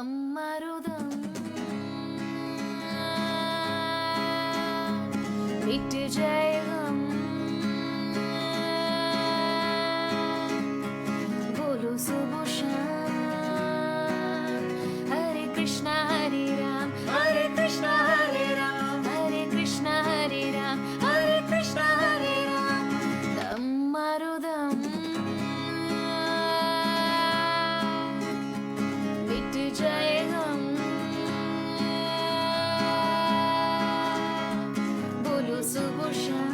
मरुदम मिट जाए गम, बोलो सुबह शाम, हरे कृष्णा हरे राम, हरे कृष्णा हरे राम, हरे कृष्णा हरे राम, हरे कृष्णा हरे राम। दम मरुदम मिट जाए गम, बोलो सुबह शाम,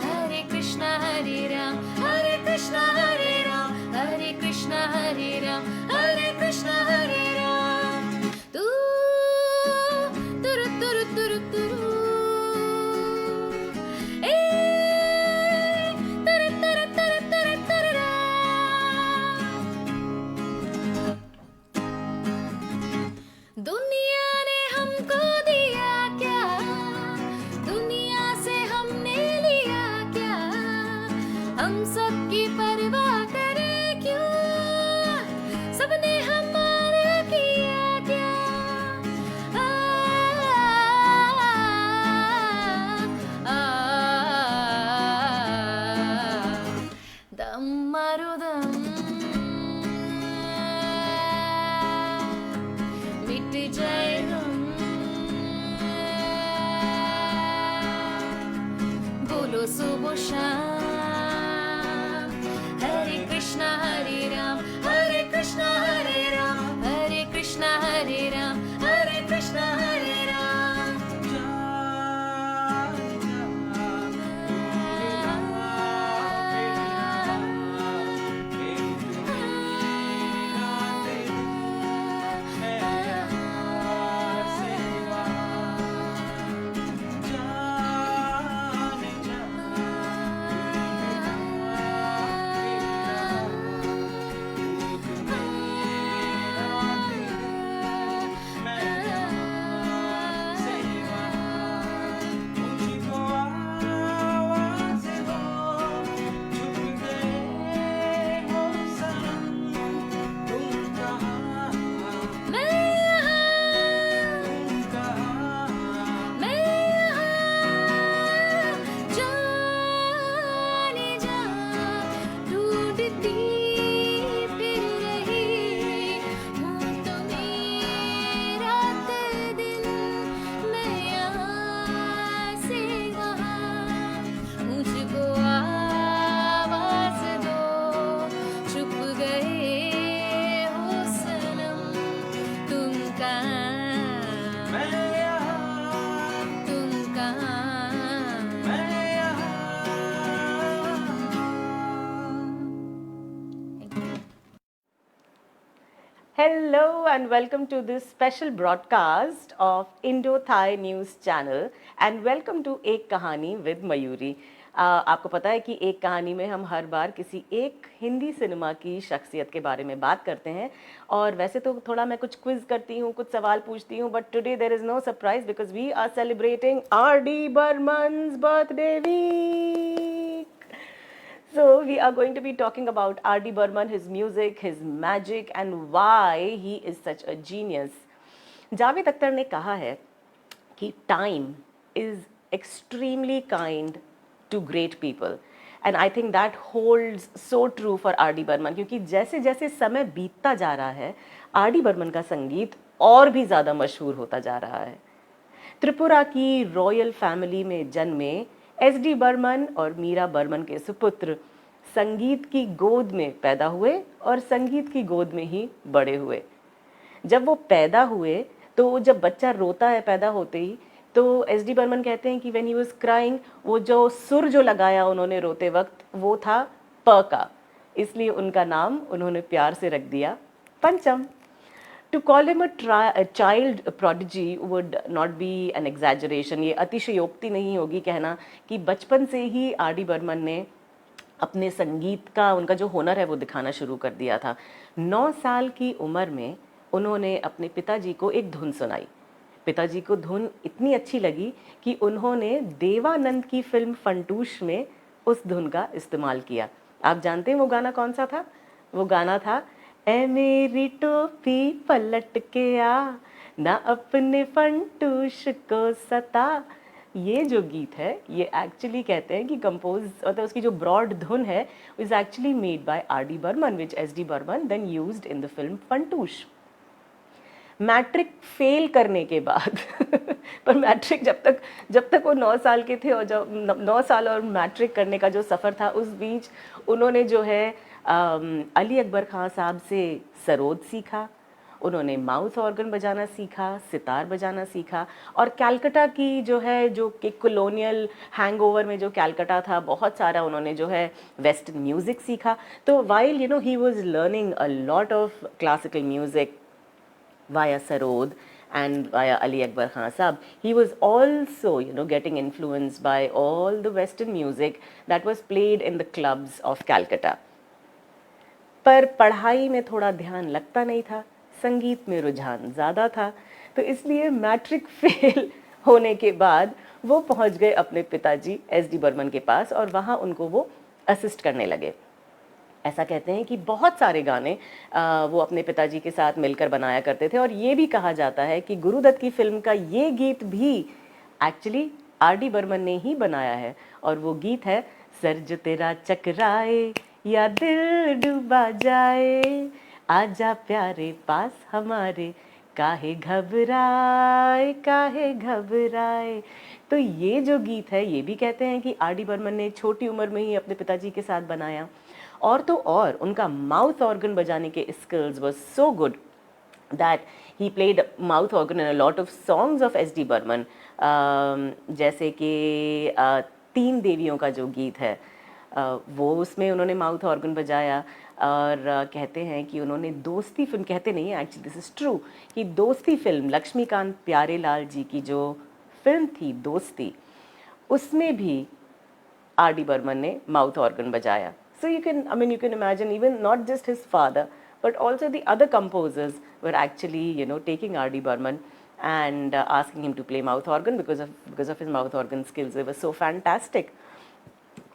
हरे कृष्णा हरे राम, हरे कृष्णा हरे राम, हरे कृष्णा हरे राम, हरे कृष्णा हरे राम। तू तुरु तुरु तुरु तुरु ए तुरु तुरु तुरु तुरु तुरु रा। दुनिया ने हमको दिया क्या, दुनिया से हमने लिया क्या, हम सबकी परवाह करें क्यों, सबने हमारा किया क्या। आ, आ, आ, दम मरुदम मिट जाए गम, बोलो सुबह शाम, हरे कृष्णा हरे राम, हरे कृष्णा हरे राम, हरे कृष्णा हरे राम, हरे कृष्णा हरे Ram. Hello and welcome to this special broadcast of Indo-Thai News Channel and welcome to एक कहानी with मयूरी। आपको पता है कि एक कहानी में हम हर बार किसी एक हिंदी सिनेमा की शख्सियत के बारे में बात करते हैं और वैसे तो थोड़ा मैं कुछ क्विज करती हूँ, कुछ सवाल पूछती हूँ, but today there is no surprise because we are celebrating R.D. Burman's birthday week. So we are going to be talking about R.D. Burman, his music, his magic and why he is such a genius. Javed Akhtar ने कहा है कि time is extremely kind to great people and I think that holds so true for R.D. Burman क्योंकि जैसे जैसे समय बीतता जा रहा है R.D. Burman का संगीत और भी ज़्यादा मशहूर होता जा रहा है। त्रिपुरा की रॉयल फैमिली में जन्मे एस.डी. बर्मन और मीरा बर्मन के सुपुत्र संगीत की गोद में पैदा हुए और संगीत की गोद में ही बड़े हुए। जब वो पैदा हुए तो जब बच्चा रोता है पैदा होते ही तो एस.डी. बर्मन कहते हैं कि व्हेन ही वाज क्राइंग वो जो सुर जो लगाया उन्होंने रोते वक्त वो था प का, इसलिए उनका नाम उन्होंने प्यार से रख दिया पंचम। To call him a child prodigy would not be an exaggeration. ये अतिशयोक्ति नहीं होगी कहना कि बचपन से ही R.D. बर्मन ने अपने संगीत का उनका जो हुनर है वो दिखाना शुरू कर दिया था। 9 साल की उम्र में उन्होंने अपने पिताजी को एक धुन सुनाई। पिताजी को धुन इतनी अच्छी लगी कि उन्होंने देवानंद की फिल्म फंटूश में उस धुन का इस्तेमाल किया। आप जानते हैं वो गाना कौन सा था? वो गाना था ए मेरी टोपी पलट के आ, ना अपने फंटूश को सता। ये जो गीत है ये एक्चुअली कहते हैं कि कंपोज मतलब उसकी जो ब्रॉड धुन है is actually made by R D Burman which S D Burman then used in the film Funtoosh. Matric fail करने के बाद पर मैट्रिक जब तक वो 9 साल के थे और जब 9 साल और मैट्रिक करने का जो सफ़र था उस बीच उन्होंने जो है अली अकबर खां साहब से सरोद सीखा, उन्होंने माउथ ऑर्गन बजाना सीखा, सितार बजाना सीखा, और कैलकटा की जो है जो कि कॉलोनियल हैंगओवर में जो कैलकटा था बहुत सारा उन्होंने जो है वेस्टर्न म्यूज़िक सीखा। तो while he was learning a lot of classical music via Sarod and via Ali Akbar Khan Sahab, he was also getting influenced by all the Western music that was played in the clubs of Calcutta. पर पढ़ाई में थोड़ा ध्यान लगता नहीं था, संगीत में रुझान ज़्यादा था, तो इसलिए मैट्रिक फेल होने के बाद वो पहुंच गए अपने पिताजी एस डी बर्मन के पास और वहाँ उनको वो असिस्ट करने लगे। ऐसा कहते हैं कि बहुत सारे गाने वो अपने पिताजी के साथ मिलकर बनाया करते थे, और ये भी कहा जाता है कि गुरुदत्त की फिल्म का ये गीत भी एक्चुअली आर डी बर्मन ने ही बनाया है, और वो गीत है सर जो तेरा चकराए या दिल डूबा जाए, आजा प्यारे पास हमारे, काहे घबराए काहे घबराए। तो ये जो गीत है ये भी कहते हैं कि आर डी बर्मन ने छोटी उम्र में ही अपने पिताजी के साथ बनाया। और तो और उनका माउथ ऑर्गन बजाने के skills were so good that he played mouth organ in a lot of songs of S.D. Burman, जैसे कि तीन देवियों का जो गीत है वो उसमें उन्होंने माउथ ऑर्गन बजाया। और कहते हैं कि उन्होंने दोस्ती फिल्म, कहते नहीं है एक्चुअली दिस इज़ ट्रू, कि दोस्ती फिल्म लक्ष्मीकांत प्यारेलाल जी की जो फिल्म थी दोस्ती, उसमें भी आर डी बर्मन ने माउथ ऑर्गन बजाया। So you can imagine even not just his father but also the other composers were actually taking R.D. Burman and asking him to play mouth organ because of his mouth organ skills. They were so fantastic.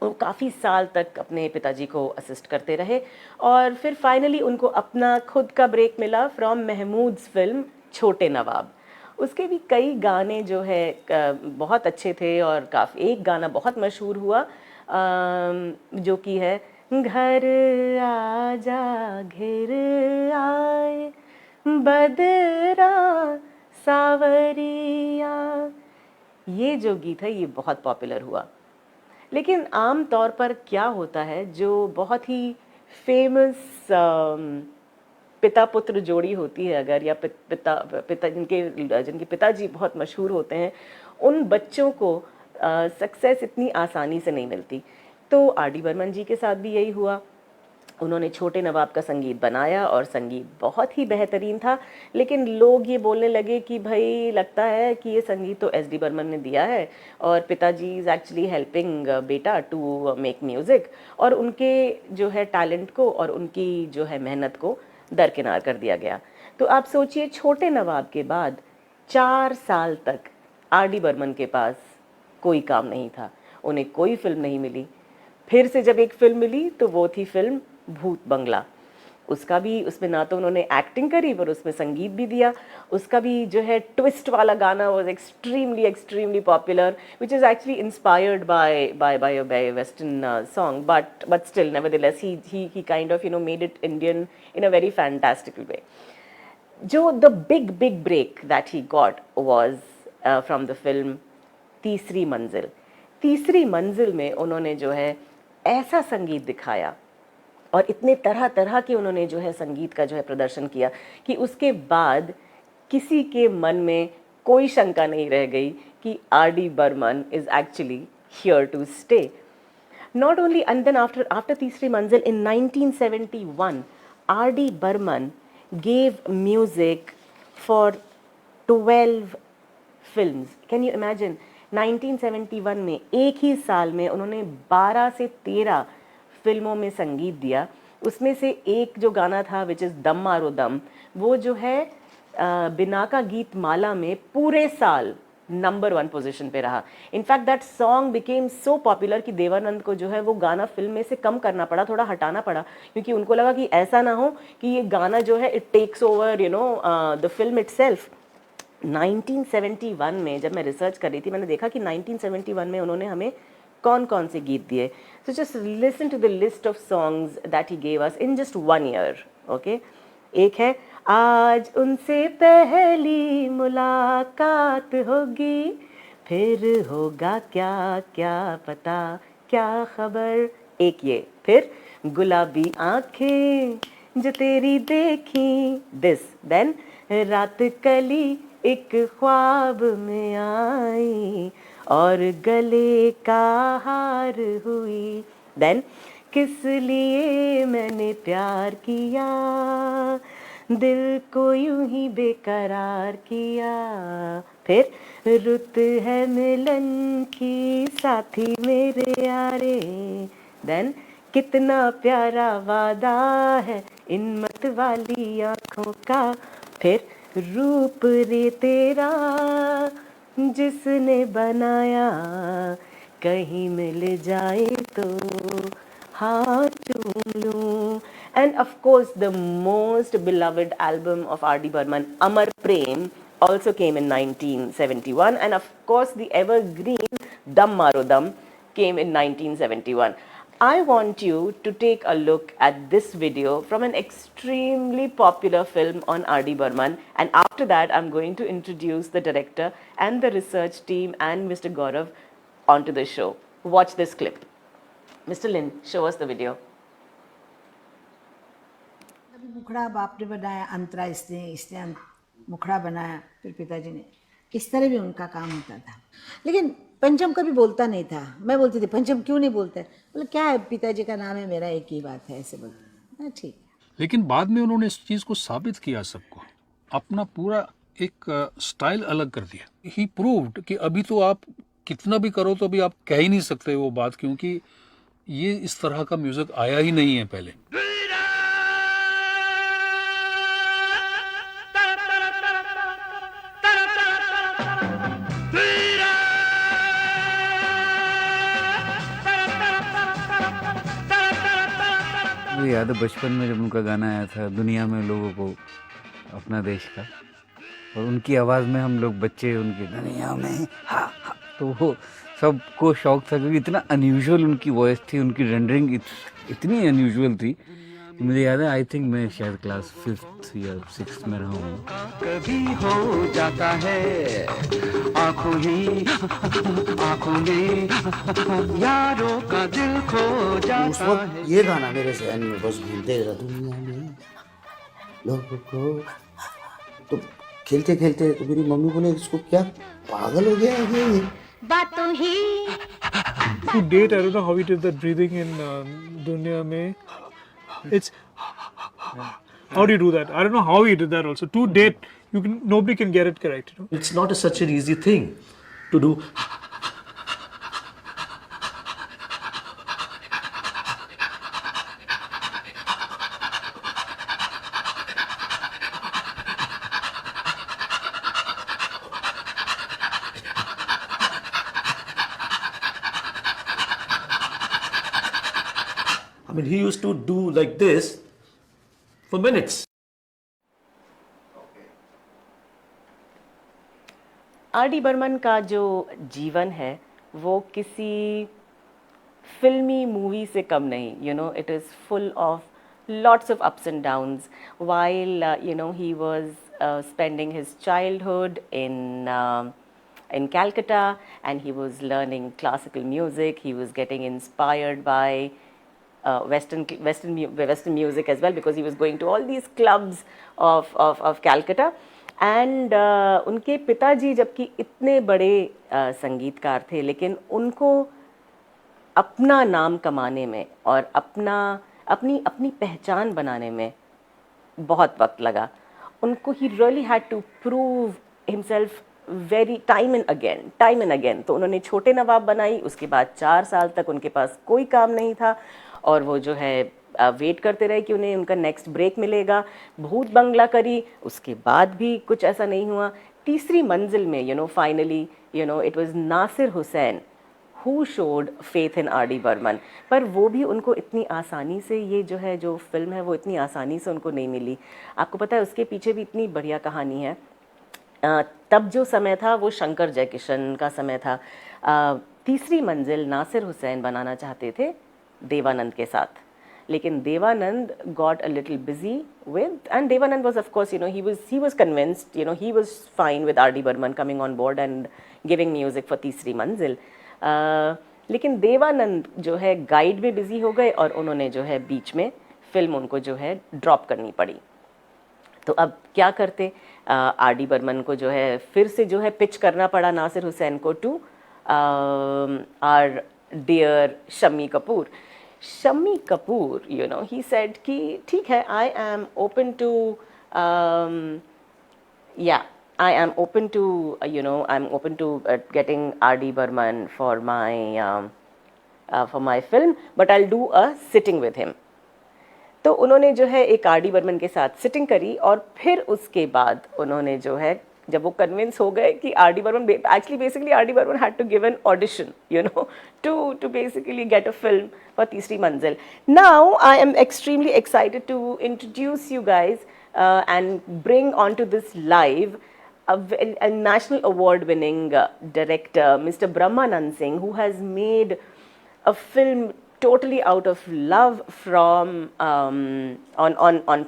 वो काफ़ी साल तक अपने पिताजी को assist करते रहे और फिर फाइनली उनको अपना खुद का ब्रेक मिला फ्रॉम महमूद्स फिल्म छोटे नवाब। उसके भी कई गाने जो है बहुत अच्छे थे और काफ़ी एक गाना बहुत मशहूर हुआ जो कि है घर आजा घिर आए बदरा सावरिया। ये जो गीत है ये बहुत पॉपुलर हुआ। लेकिन आम तौर पर क्या होता है, जो बहुत ही फेमस पिता पुत्र जोड़ी होती है अगर, या पिता जिनके पिताजी बहुत मशहूर होते हैं, उन बच्चों को सक्सेस इतनी आसानी से नहीं मिलती। तो आर डी बर्मन जी के साथ भी यही हुआ। उन्होंने छोटे नवाब का संगीत बनाया और संगीत बहुत ही बेहतरीन था, लेकिन लोग ये बोलने लगे कि भाई लगता है कि ये संगीत तो एस डी बर्मन ने दिया है और पिताजी इज़ एक्चुअली हेल्पिंग बेटा टू मेक म्यूज़िक, और उनके जो है टैलेंट को और उनकी जो है मेहनत को दरकिनार कर दिया गया। तो आप सोचिए छोटे नवाब के बाद 4 साल तक आर डी बर्मन के पास कोई काम नहीं था, उन्हें कोई फिल्म नहीं मिली। फिर से जब एक फिल्म मिली तो वो थी फिल्म भूत बंगला। उसका भी, उसमें ना तो उन्होंने एक्टिंग करी पर उसमें संगीत भी दिया। उसका भी जो है ट्विस्ट वाला गाना was extremely popular, which is actually inspired by western song, but still nevertheless he kind of made it Indian in a very fantastical way. जो the big break that he got was from the film Teesri Manzil. तीसरी मंजिल में उन्होंने जो है ऐसा संगीत दिखाया और इतने तरह तरह के उन्होंने जो है संगीत का जो है प्रदर्शन किया कि उसके बाद किसी के मन में कोई शंका नहीं रह गई कि R D Burman is actually here to stay. Not only, and then after Teesri Manzil in 1971 R D Burman gave music for 12 films. Can you imagine? 1971 में एक ही साल में उन्होंने 12 से 13 फिल्मों में संगीत दिया। उसमें से एक जो गाना था विच इज़ दम मारो दम, वो जो है बिना का गीत माला में पूरे साल नंबर 1 पोजीशन पे रहा। In fact that song became so popular कि देवानंद को जो है वो गाना फिल्म में से कम करना पड़ा, थोड़ा हटाना पड़ा, क्योंकि उनको लगा कि ऐसा ना हो कि ये गाना जो है it takes over the film itself. 1971 में जब मैं रिसर्च कर रही थी, मैंने देखा कि 1971 में उन्होंने हमें कौन कौन से गीत दिए। So just listen to the list of songs that he gave us in just 1 year. Okay, एक है आज उनसे पहली मुलाकात होगी, फिर होगा क्या क्या पता क्या खबर। एक ये, फिर गुलाबी आंखें जो तेरी देखी, दिस, देन रात कली एक ख्वाब में आई और गले का हार हुई, देन किस लिए मैंने प्यार किया, दिल को यूं ही बेकरार किया, फिर रुत है मिलन की साथी मेरे यारे, देन कितना प्यारा वादा है इन मत वाली आँखों का, फिर रूप रे तेरा जिसने बनाया, कहीं मिल जाए तो हाथ चूम लूं। And of course, the most beloved album of R.D. Burman, Amar Prem, also came in 1971. And of course, the evergreen Dam Maro Dam came in 1971. I want you to take a look at this video from an extremely popular film on R.D. Burman. And after that, I'm going to introduce the director and the research team and Mr. Gaurav onto the show. Watch this clip. Mr. Lin, show us the video. मुखड़ा बाप ने बनाया, अंतरा इसने मुखड़ा बनाया, फिर पिताजी ने, इस तरह भी उनका काम होता था। लेकिन पंचम कभी बोलता नहीं था। मैं बोलती थी पंचम क्यों नहीं बोलते, बोले क्या है, पिताजी का नाम है, मेरा एक ही बात है, ऐसे बोलते। ठीक है। लेकिन बाद में उन्होंने इस चीज़ को साबित किया सबको, अपना पूरा एक स्टाइल अलग कर दिया। ही प्रूव्ड कि अभी तो आप कितना भी करो तो अभी आप कह ही नहीं सकते वो बात, क्योंकि ये इस तरह का म्यूजिक आया ही नहीं है पहले। मुझे याद है बचपन में जब उनका गाना आया था, दुनिया में लोगों को अपना देश का, और उनकी आवाज़ में हम लोग बच्चे उनकी दुनिया में हा, तो वो सबको शौक था, क्योंकि इतना अनयूजुअल उनकी वॉइस थी, उनकी रेंडरिंग इतनी अनयूजुअल थी। मुझे याद है, आई थिंक मैं शायद क्लास 5th या 6th में रहा हूँ। कभी हो जाता है आँखों में यारों का दिल खो जाता है। ये गाना मेरे जहन में बस घूमते रहा, दुनिया में लोगों को। तो खेलते खेलते तो मेरी मम्मी बोले इसको क्या पागल हो गया है ये। बातों ही To date, I don't know how he did that breathing in Dunya Mein. It's how do you do that? I don't know how he did that. Also, to date, nobody can get it correct. You know? It's not such an easy thing to do. I mean, he used to do like this for minutes. R.D. Burman का जो जीवन है वो किसी फिल्मी movie से कम नहीं, you know, it is full of lots of ups and downs. While you know, he was spending his childhood in Calcutta, and he was learning classical music. He was getting inspired by Western music as well, because he was going to all these clubs of Calcutta. And उनके पिताजी जबकि इतने बड़े संगीतकार थे, लेकिन उनको अपना नाम कमाने में और अपनी पहचान बनाने में बहुत वक्त लगा उनको। He really had to prove himself very time and again. तो उन्होंने छोटे नवाब बनाई, उसके बाद 4 साल तक उनके पास कोई काम नहीं था, और वो जो है वेट करते रहे कि उन्हें उनका नेक्स्ट ब्रेक मिलेगा। भूत बंगला करी, उसके बाद भी कुछ ऐसा नहीं हुआ। तीसरी मंजिल में finally it was Nasir Hussain who showed faith in R D Burman, पर वो भी उनको इतनी आसानी से, ये जो फिल्म है वो इतनी आसानी से उनको नहीं मिली। आपको पता है उसके पीछे भी इतनी बढ़िया कहानी है। तब जो समय था वो शंकर जयकिशन का समय था। तीसरी मंजिल नासिर हुसैन बनाना चाहते थे देवानंद के साथ, लेकिन Devanand got a little busy with, and Devanand was of course he was convinced, he was fine with R.D. Burman coming on board and giving music for तीसरी मंजिल। लेकिन देवानंद जो है गाइड में बिजी हो गए और उन्होंने जो है बीच में फिल्म उनको जो है ड्रॉप करनी पड़ी। तो अब क्या करते, R.D. बर्मन को जो है फिर से जो है पिच करना पड़ा नासिर हुसैन को to our dear Shammi Kapoor. Shammi Kapoor he said कि ठीक है, I am open to I'm open to getting R.D. Burman for my film, but I'll do a sitting with him। तो उन्होंने जो है एक R.D. बर्मन के साथ सिटिंग करी और फिर उसके बाद उन्होंने जो है जब वो कन्विंस हो गए कि R.D. Burman basically R.D. Burman had to give an audition to basically get a film for तीसरी मंजिल। Now I am extremely excited to introduce you guys and bring onto this live a national award winning director, Mr. Brahmanand Singh, who has made a film totally out of love from on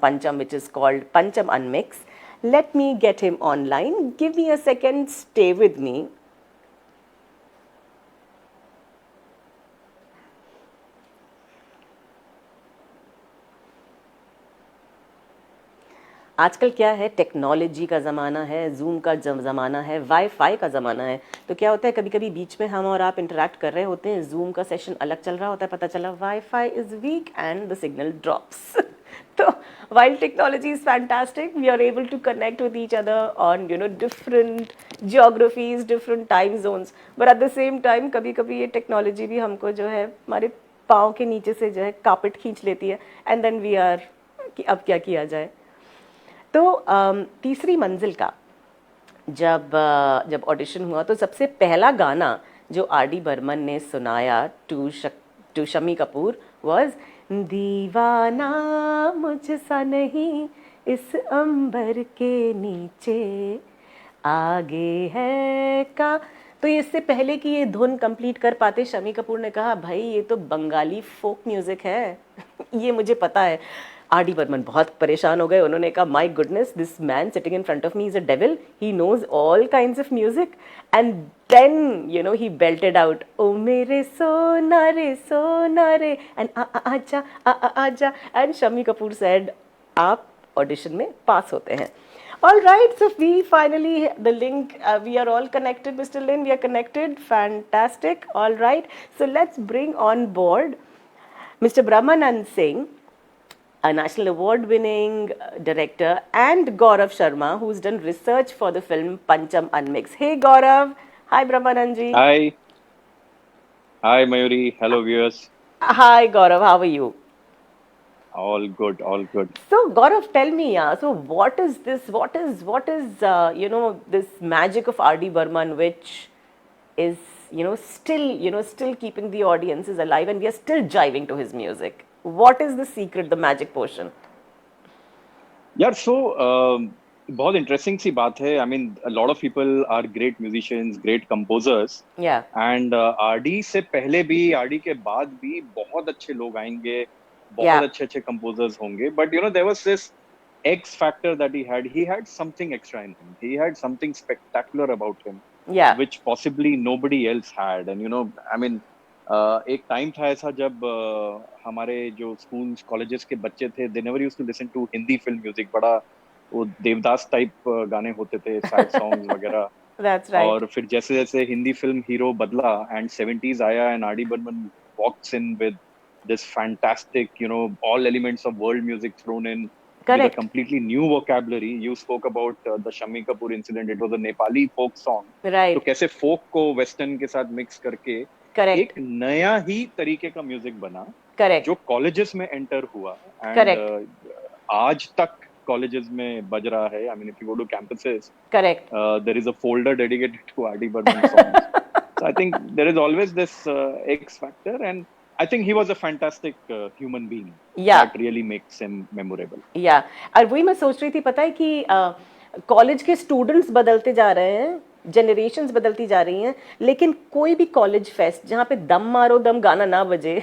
Pancham, which is called Pancham Unmix। Let me get him online. Give me a second, stay with me। आजकल क्या है, technology का ज़माना है, zoom का ज़माना है, wifi का ज़माना है। तो क्या होता है, कभी कभी बीच में हम और आप इंटरेक्ट कर रहे होते हैं, जूम का सेशन अलग चल रहा होता है, पता चला wifi is week and the signal drops. तो while technology is fantastic, we are able to connect with each other on different geographies, different time zones, but at the same time कभी कभी ये टेक्नोलॉजी भी हमको जो है हमारे पाँव के नीचे से जो है कारपेट खींच लेती है, एंड देन वी आर कि अब क्या किया जाए। तो तीसरी मंजिल का जब ऑडिशन हुआ तो सबसे पहला गाना जो R.D. बर्मन ने सुनाया टू शम्मी कपूर वाज दीवाना मुझसा नहीं इस अंबर के नीचे आगे है का। तो इससे पहले कि ये धुन कंप्लीट कर पाते, शम्मी कपूर ने कहा भाई ये तो बंगाली फोक म्यूजिक है। ये मुझे पता है। R.D. बर्मन बहुत परेशान हो गए, उन्होंने कहा my goodness, this man sitting in front of me is a devil, he knows all kinds of music. And then he belted out ओ मेरे सोना रे एंड आजा आजा, एंड शम्मी कपूर सेड आप ऑडिशन में पास होते हैं। All right, so we finally, the link, we are all connected, Mr. Lin, we are connected, fantastic. All right, so let's bring on board Mr. Brahmanand Singh, a national award winning director, and Gaurav Sharma, who's done research for the film Pancham Unmix. Hey Gaurav, hi Brahmanand ji. Hi Mayuri, hello viewers. Hi Gaurav, how are you? All good, all good. So Gaurav, tell me, so what is this? What is this magic of R.D. Burman, which is still keeping the audiences alive, and we are still jiving to his music? What is the secret, the magic portion? Yeah, so बहुत interesting सी बात है. I mean, a lot of people are great musicians, great composers. Yeah. And R.D. से पहले भी, R.D. के बाद भी बहुत अच्छे लोग आएंगे, बहुत अच्छे composers होंगे. But there was this X factor that he had something extra in him. He had something spectacular about him. Yeah. Which possibly nobody else had. And I mean, एक टाइम था ऐसा जब हमारे जो स्कूल्स कॉलेजेस के बच्चे थे, they never used to listen to Hindi film music, बड़ा वो देवदास टाइप गाने होते थे, सैड सॉन्ग्स वगैरह. That's right. और फिर जैसे जैसे हिंदी फिल्म हीरो बदला एंड 70s आया, and R.D. Burman walks in with this fantastic, all elements of world music thrown in. Correct. With a completely new vocabulary. You spoke about the Shammi Kapoor incident. It was a Nepali folk song. Right. तो कैसे folk को western के साथ mix करके Correct. एक नया ही तरीके का म्यूजिक बना. Correct. जो कॉलेजेस में एंटर हुआ. Correct. आज तक colleges में बज रहा है. I mean, if you go to campuses, Correct. there is a folder dedicated to R.D. Burman songs. So I think there is always this X factor, and I think he was a fantastic human being. Yeah. That really makes him memorable. या और वही मैं सोच रही थी, पता है कि कॉलेज के स्टूडेंट्स बदलते जा रहे हैं, जनरेशन्स बदलती जा रही हैं, लेकिन कोई भी कॉलेज फेस्ट जहाँ पे दम मारो दम गाना ना बजे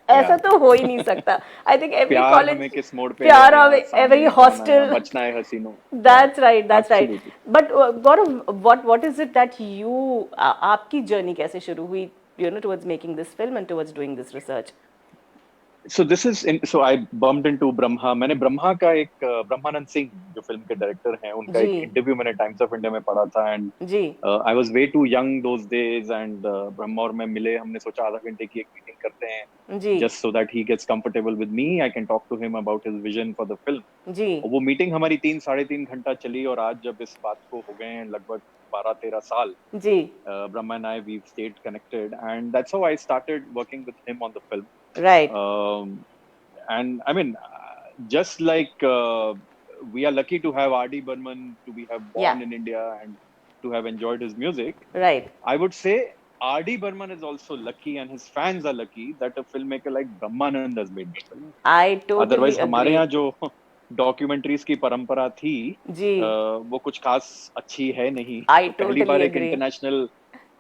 ऐसा तो हो ही नहीं सकता. आई थिंक एवरी प्यार कॉलेज हमें किस मोड़ पे प्यार लेना है, हमें सामने एवरी जाना है, हॉस्टल. बचना है हसीनों. That's right, that's right. Absolutely. But Gaurav, what is it that you आपकी जर्नी कैसे शुरू हुई, you know, towards making this film and towards doing this research? So this is so I bumped into Brahma. मैंने ब्रह्मा का एक ब्रह्मानंद सिंह जो film के director हैं, उनका जी. एक इंटरव्यू मैंने टाइम्स ऑफ इंडिया में पढ़ा था, and ji. I was way too young those days, and Brahma और मैं मिले, हमने सोचा आधा घंटे की एक मीटिंग करते हैं, जी. just so that he gets comfortable with me, I can talk to him about his vision for the film. जी. और वो मीटिंग हमारी 3-3.5 घंटा चली, और आज जब इस बात को हो गए हैं लगभग 12-13 साल, जी. Brahma and I, we've stayed connected, and that's how I started working with him on the film. Right. And I mean, just like we are lucky to have R.D. Burman, to be have born Yeah. in India and to have enjoyed his music. Right. I would say R.D. Burman is also lucky, and his fans are lucky that a filmmaker like Brahmanand has made the film. I totally Otherwise, agree. हमारे यहाँ जो documentaries की परंपरा थी, जी. वो कुछ खास अच्छी है नहीं. I पहली totally बार एक agree. इंटरनेशनल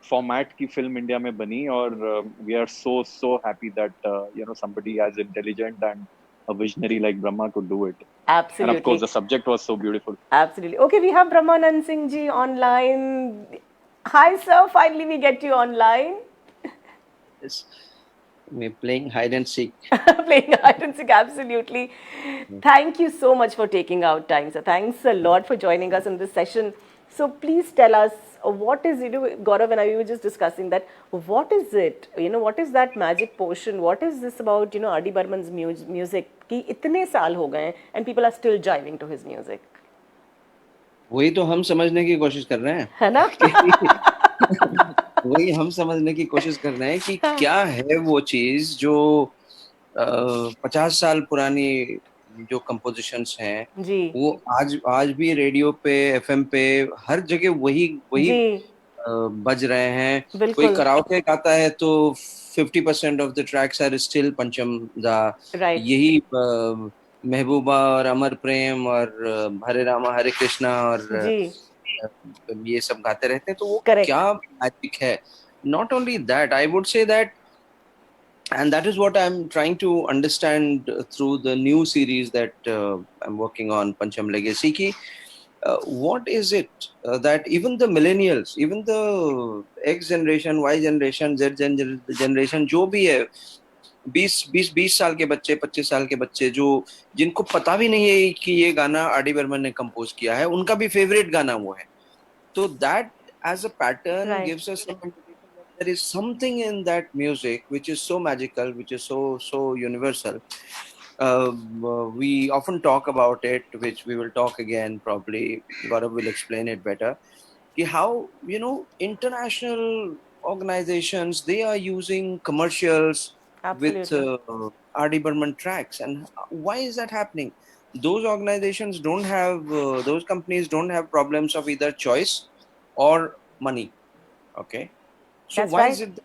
फॉर्मेट की फिल्म इंडिया में बनी, और we are so happy that you know, somebody as intelligent and a visionary like Brahma could do it. Absolutely. And of course the subject was so beautiful. Absolutely. Okay, we have Brahmanand Singh ji online. Hi sir, finally we get you online. Yes. We're playing hide and seek. Playing hide and seek, absolutely. Thank you so much for taking out time, sir. Thanks a lot for joining us in this session. So please tell us, what is, you know, Gaurav and I, we were just discussing that, what is it, you know, what is that magic potion, what is this about, you know, R.D. Burman's music, कि इतने साल हो गए हैं and people are still jiving to his music. वही तो हम समझने की कोशिश कर रहे हैं, है ना? वही हम समझने की कोशिश कर रहे हैं कि क्या है वो चीज जो 50 साल पुरानी जो कंपोजिशंस हैं, जी. वो आज भी रेडियो पे, एफएम पे, हर जगह वही बज रहे हैं. कोई कराओके गाता है तो 50% of the tracks are still Pancham da. यही महबूबा और अमर प्रेम और हरे रामा हरे कृष्णा और ये सब गाते रहते हैं. तो वो क्या मैजिक है. Not only that, I would say that, and that is what I'm trying to understand through the new series that I'm working on, Pancham Legacy, ki what is it that even the millennials, even the X generation, Y generation, Z generation, जो भी है, 20 साल के बच्चे, 25 साल के बच्चे, जो जिनको पता भी नहीं है कि ये गाना R.D. बर्मन ने कंपोज किया है, उनका भी फेवरेट गाना वो है. तो that as a pattern gives us some indication that there is something in that music which is so magical, which is so universal. We often talk about it, which we will talk again probably. Gaurav will explain it better. How, you know, international organizations, they are using commercials with R.D. Burman tracks, and why is that happening? Those organizations don't have, those companies don't have problems of either choice or money. Okay, so why is it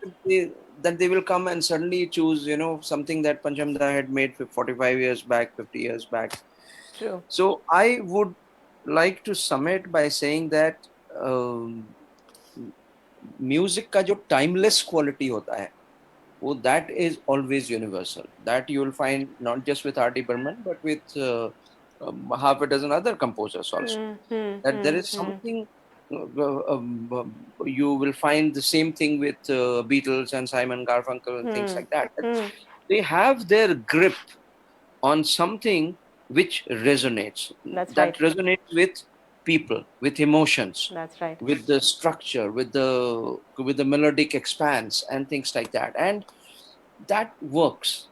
that they will come and suddenly choose, you know, something that Pancham Da had made 45 years back, 50 years back? True. So I would like to sum it by saying that music का जो timeless quality होता है, वो that is always universal. That you will find not just with R.D. Burman, but with half a dozen other composers also. That there is something. You will find the same thing with Beatles and Simon Garfunkel and things like that. They have their grip on something which resonates. That resonates with people, with emotions. That's right. With the structure, with the melodic expanse and things like that, and that works.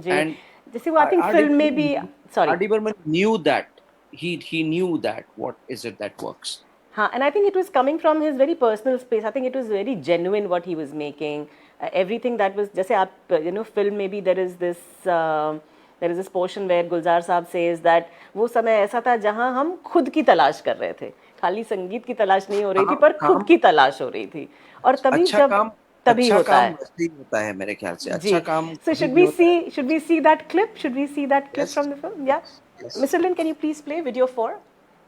And जैसे वो I think film में भी, sorry, R.D. Burman knew that. He knew that what is it that works. And I think it was coming from his very personal space. I think it was very genuine what he was making. Everything that was, जैसे आप, you know, film में भी there is this there is this portion where Gulzar साहब says that वो समय ऐसा था जहां हम खुद की तलाश कर रहे थे, खाली संगीत की तलाश नहीं हो रही थी पर खुद की तलाश हो रही थी, और तभी अच्छा जब काम तभी अच्छा होता काम है वैसे ही होता है मेरे ख्याल से। जी। अच्छा काम So कभी भी होता है। should we see that clip? Should we see that clip Yes. from the film? Yeah. Yes. Mr. Lin, can you please play video 4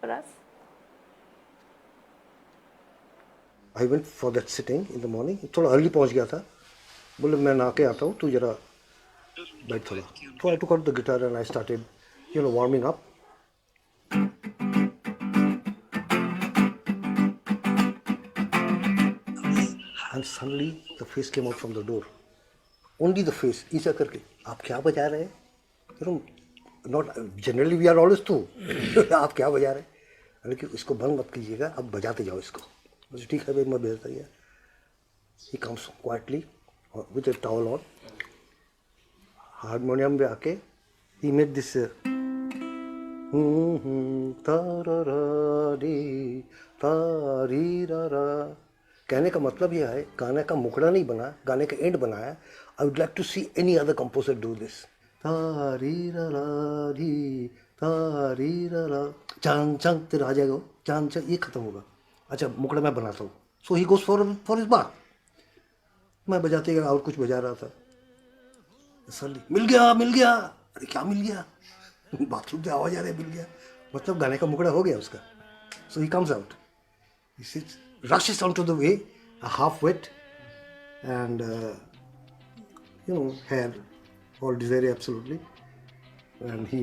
for us? I went for that sitting in the morning. थोड़ा early पहुंच गया था, बोले मैं नहा के आता हूँ, तू जरा बैठ थोड़ा. So I took out the guitar and I started, warming up. And suddenly the face came out from the door. Only the face. ऐसा करके, आप क्या बजा रहे हैं? Not generally we are always too. आप क्या बजा रहे हैं? लेकिन इसको बंद मत कीजिएगा, अब बजाते जाओ इसको. मुझे ठीक है भाई, मैं बजाता गया. He comes quietly with a towel on. Harmonium पे आके he made this कहने का मतलब यह है, गाने का मुखड़ा नहीं बना, गाने का एंड बनाया. I would like to see any other composer do this. चांद चांद तेरा आ जाएगा, चांद चांद, ये खत्म होगा. अच्छा मुखड़ा मैं बनाता हूँ. सो ही गोज फॉर हिज बात. मैं बजाते गया और कुछ बजा रहा था. सर मिल गया. अरे क्या मिल गया? बाथरूम से आवाज आ रही है, मिल गया. मतलब गाने का मुखड़ा हो गया उसका. So he comes out, he sits, rushes onto the way, half wet, and hair all disarray absolutely, and he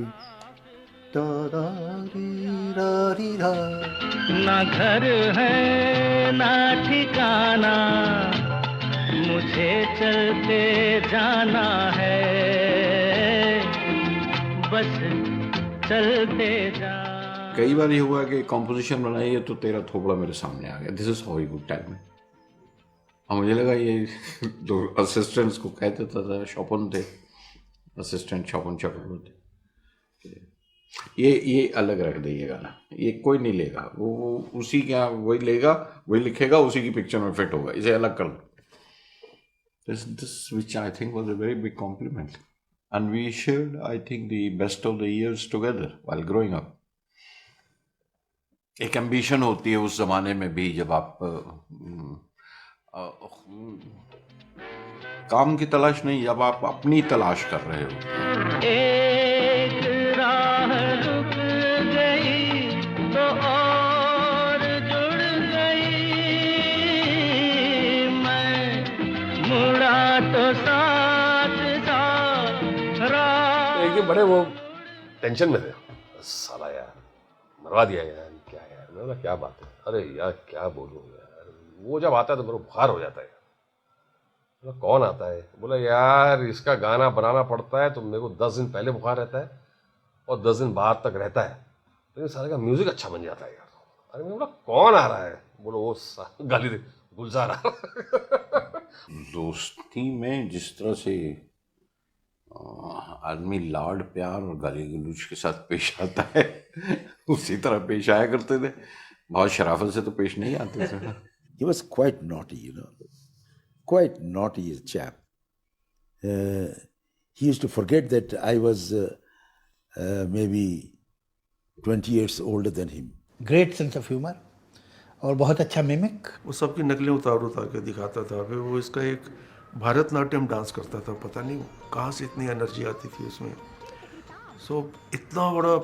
ना घर है ना ठिकाना, मुझे चलते जाना है, बस चलते जा. कई बार ये हुआ कि कॉम्पोजिशन बनाई है तो तेरा थोपड़ा मेरे सामने आ गया. This is how he would tell me. और मुझे लगा ये जो असिस्टेंट्स को कह देता था, शॉपन थे, असिस्टेंट शॉपन चक्रवर्ती, ये अलग रख दे ये गाना, ये कोई नहीं लेगा, वो उसी क्या वही लेगा, वही लिखेगा, उसी की पिक्चर में फिट होगा, इसे अलग कर दो. This which I think was a very big compliment, and we shared I think the best of the years together while growing up. एक एम्बिशन होती है उस जमाने में भी, जब आप काम की तलाश नहीं, जब आप अपनी तलाश कर रहे हो. एक राह रुक गई तो और जुड़ गई, मैं मुड़ा तो साथ एक दिन बड़े वो टेंशन में थे, साला यार मरवा दिया यार, क्या यार. मैं बोला क्या बात है? अरे यार क्या बोलूँ यार, वो जब आता है तो मेरे को बुखार हो जाता है. बोला कौन आता है? बोला यार इसका गाना बनाना पड़ता है तो मेरे को 10 दिन पहले बुखार रहता है और 10 दिन बाद तक रहता है, लेकिन सारे का म्यूजिक अच्छा बन जाता है यार. अरे मैं बोला कौन आ रहा है? बोलो वो गाली दे, गुलजार आ रहा. दोस्ती में जिस तरह से आदमी लाड प्यार और गाली गलौज के साथ पेश आता है, उसी तरह पेश आया करते थे. बहुत शराफत से तो पेश नहीं आते थे. He was quite naughty, quite naughty chap. He used to forget that I was maybe 20 years older than him. Great sense of humor और बहुत अच्छा मिमिक. वो सबकी नकलें उतार के दिखाता था. फिर वो इसका एक भारतनाट्यम डांस करता था, पता नहीं कहाँ से इतनी एनर्जी आती थी उसमें. सो इतना बड़ा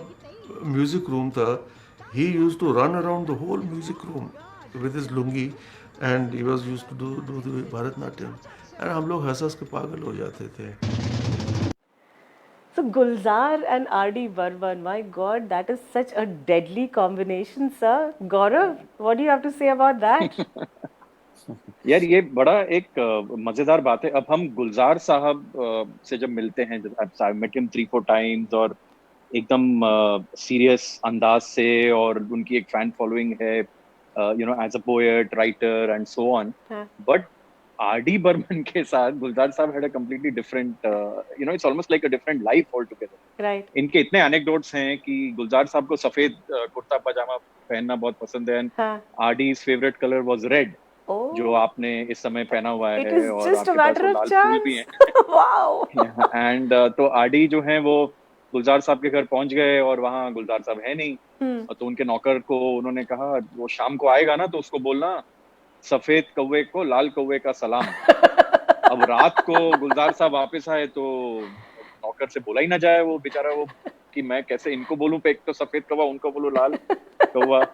म्यूजिक रूम था. He used to run around the whole music room with his lungi and he was used to do the Bharatnatyam. And हम लोग हंस के पागल हो जाते थे. So Gulzar and R.D. Burman, my God, that is such a deadly combination, sir. Gaurav, what do you have to say about that? यार ये बड़ा एक मजेदार बात है. अब हम गुलजार साहब से जब मिलते हैं, आई मेट हिम 3-4 टाइम्स, और एकदम सीरियस अंदाज से, और उनकी एक फैन फॉलोइंग है, as a poet, writer and so on. But R D. Burman के साथ गुलजार साहब had a completely different, it's almost like a different life all together. Right. इनके इतने एनेक्डोट्स हैं कि गुलजार साहब को सफेद कुर्ता पजामा पहनना बहुत पसंद है. आर.डी.'s फेवरेट कलर वाज रेड, जो आपने इस समय पहना हुआ है, और आपके पास लाल फूल भी हैं. एंड तो आर.डी. जो है वो गुलजार साहब के घर पहुंच गए और वहां गुलजार साहब है नहीं। तो उनके नौकर को उन्होंने कहा वो शाम को आएगा ना तो उसको बोलना सफेद कौवे को लाल कौवे का सलाम। अब रात को गुलजार साहब वापस आए तो नौकर से बोला ही ना जाए, वो बेचारा वो कि मैं कैसे इनको बोलूं पे, एक तो सफेद कौवा उनको बोलूं लाल कौवा।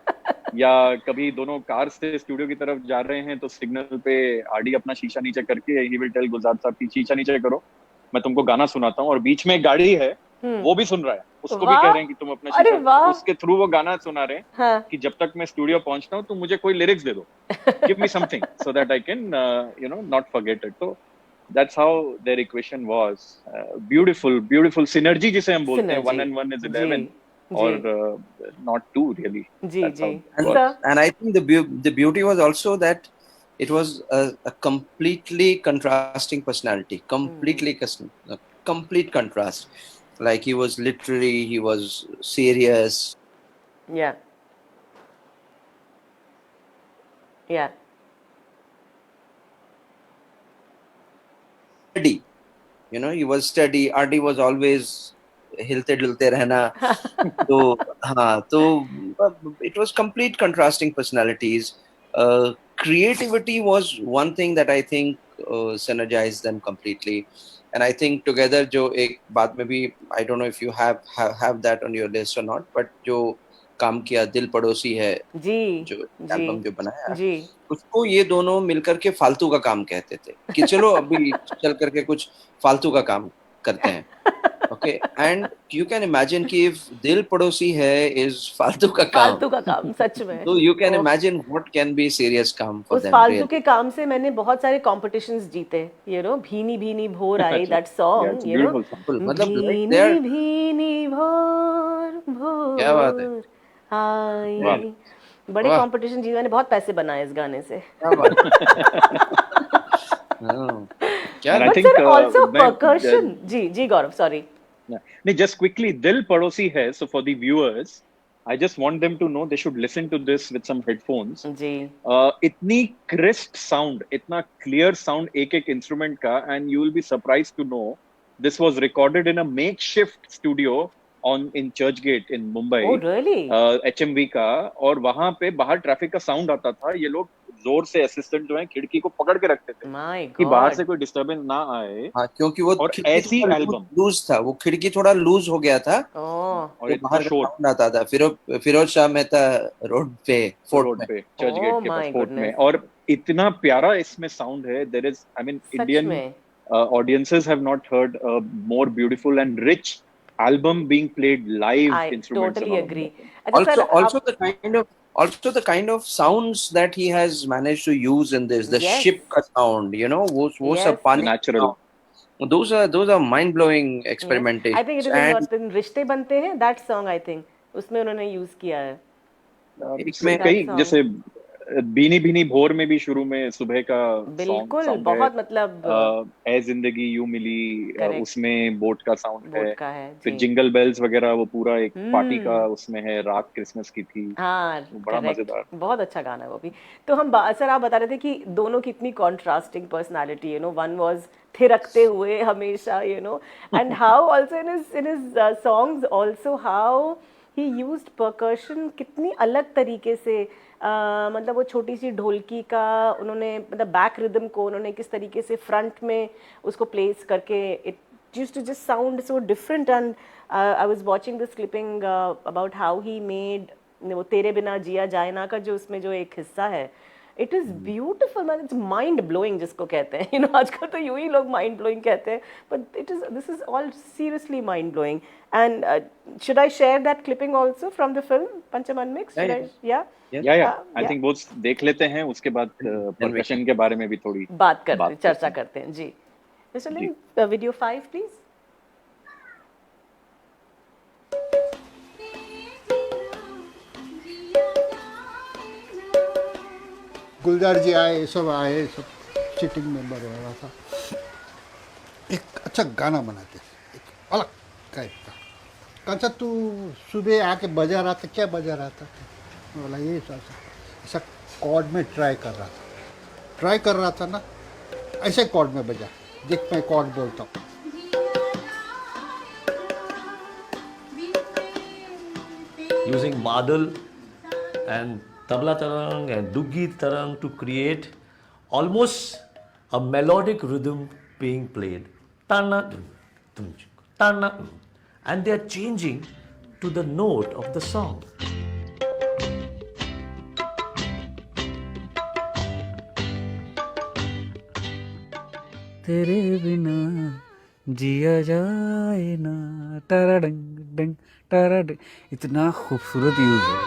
या कभी दोनों कार से स्टूडियो की तरफ जा रहे हैं तो सिग्नल पे आरडी अपना शीशा नीचे करके ही विल टेल गुलजार साहब की शीशा नीचे करो, मैं तुमको गाना सुनाता हूँ। और बीच में एक गाड़ी है वो भी सुन रहा है, उसको भी कह रहे हैं कि तुम अपना शीशा, उसके थ्रू वो गाना सुना रहे हैं हाँ. कि जब तक मैं स्टूडियो पहुंचता हूँ तो मुझे कोई लिरिक्स दे दो, give me something so that I can not forget it. तो that's how their equation was. Beautiful synergy जिसे हम बोलते हैं, 1 and 1 is 11 or not 2 really. That's how it was. And I think the beauty was also that it was a completely contrasting personality, complete contrast. Like he was literary, he was serious. Yeah. Steady, he was steady. RD was always हिलते डुलते रहना। तो हाँ, तो it was complete contrasting personalities. Creativity was one thing that I think synergized them completely, and I think together जो एक बाद में भी, I don't know if you have that on your list or not, but जो काम किया दिल पड़ोसी है जी, जो एल्बम जो बनाया जी, उसको ये दोनों मिलकर के फालतू का काम कहते थे कि चलो अभी चल करके कुछ फालतू का काम करते हैं। Okay, and you can imagine कि इफ दिल पड़ोसी है इज फालतू का काम सच में, तो you can imagine what can be serious काम फॉर देम। उस फालतू के काम से मैंने बहुत सारे कॉम्पिटिशंस जीते, भीनी भीनी भोर आई, दैट सॉन्ग, मतलब भीनी भीनी भोर भोर, क्या बात है, हाय, बड़े कंपटीशन जीते, मैंने बहुत पैसे बनाए इस गाने से। I think also percussion. Ji Gaurav, sorry. नहीं, just quickly, दिल पड़ोसी है. So for the viewers, I just want them to know they should listen to this with some headphones. जी. इतनी crisp sound, इतना clear sound एक instrument का, and you will be surprised to know this was recorded in a makeshift studio in Churchgate in Mumbai. Oh really? HMV का, और वहां पे बाहर traffic का साउंड आता था, ये लोग जोर से असिस्टेंट जो है खिड़की को पकड़ के रखते थे कि बाहर से कोई डिस्टर्बेंस ना आए। हाँ, क्योंकि वो और ऐसी एल्बम लूज था, वो खिड़की थोड़ा लूज हो गया था और बाहर साउंड आता था। फिरोज शाह मेहता रोड पे, फोर्ट पे, चर्चगेट के पास फोर्ट में, और इतना प्यारा इसमें साउंड है। There is, I mean, Indian audiences have not heard a more beautiful and rich album being played live. I instruments totally agree. Also the kind of sounds that he has managed to use in this, the ship ka sound, वो सब पानी, natural. Those are mind blowing experimentations. I think it is in रिश्ते बनते हैं, that song I think उसमें उन्होंने use किया है। इसमें कई, जैसे बीनी भीनी भोर में भी शुरू में सुबह का बिल्कुल बहुत, मतलब ए जिंदगी यूं मिली, उसमें बोट का साउंड है। फिर जिंगल बेल्स वगैरह वो पूरा एक पार्टी का उसमें है, रात क्रिसमस की थी। हाँ, बड़ा मजेदार, बहुत अच्छा गाना है वो भी। तो हम सर आप बता रहे थे कि दोनों की इतनी कॉन्ट्रास्टिंग पर्सनालिटी, वन वाज थिरकते हुए हमेशा, and how also in his songs also how he used percussion कितनी अलग तरीके से, मतलब वो छोटी सी ढोलकी का उन्होंने, मतलब बैक रिदम को उन्होंने किस तरीके से फ्रंट में उसको प्लेस करके, it used to just sound so different. And I was watching this clipping about how he made वो तेरे बिना जिया जाए ना का जो उसमें जो एक हिस्सा है, इट इज़ ब्यूटिफुल, मतलब इट्स माइंड ब्लोइंग जिसको कहते हैं, आजकल तो यूं ही लोग माइंड ब्लोइंग कहते हैं, but this is all seriously mind blowing. And should I share that clipping also from the film पंचम अनमिक्स? आई थिंक वो देख लेते हैं, उसके बाद परकशन के बारे में भी थोड़ी बात करते हैं, चर्चा करते हैं। जी मिस्टर लिन, वीडियो 5 प्लीज। गुलजार जी आए, सब आए, सब सिटिंग मेंबर हो रहा था। एक अच्छा गाना बनाते, एक अलग टाइप का। कहा तू सुबह आके बजा रहा था, क्या बजा रहा था? बोला ये ऐसा कॉर्ड में ट्राई कर रहा था ना, ऐसे कॉर्ड में बजा, देख मैं कॉर्ड बोलता हूँ। using madal and tabla tarang and duggi tarang to create almost a melodic rhythm being played. Tana, tana, and they are changing to the note of the song. तेरे बिना जिया जाए ना, टरडंग डंग टरड, इतना खूबसूरत यूज है.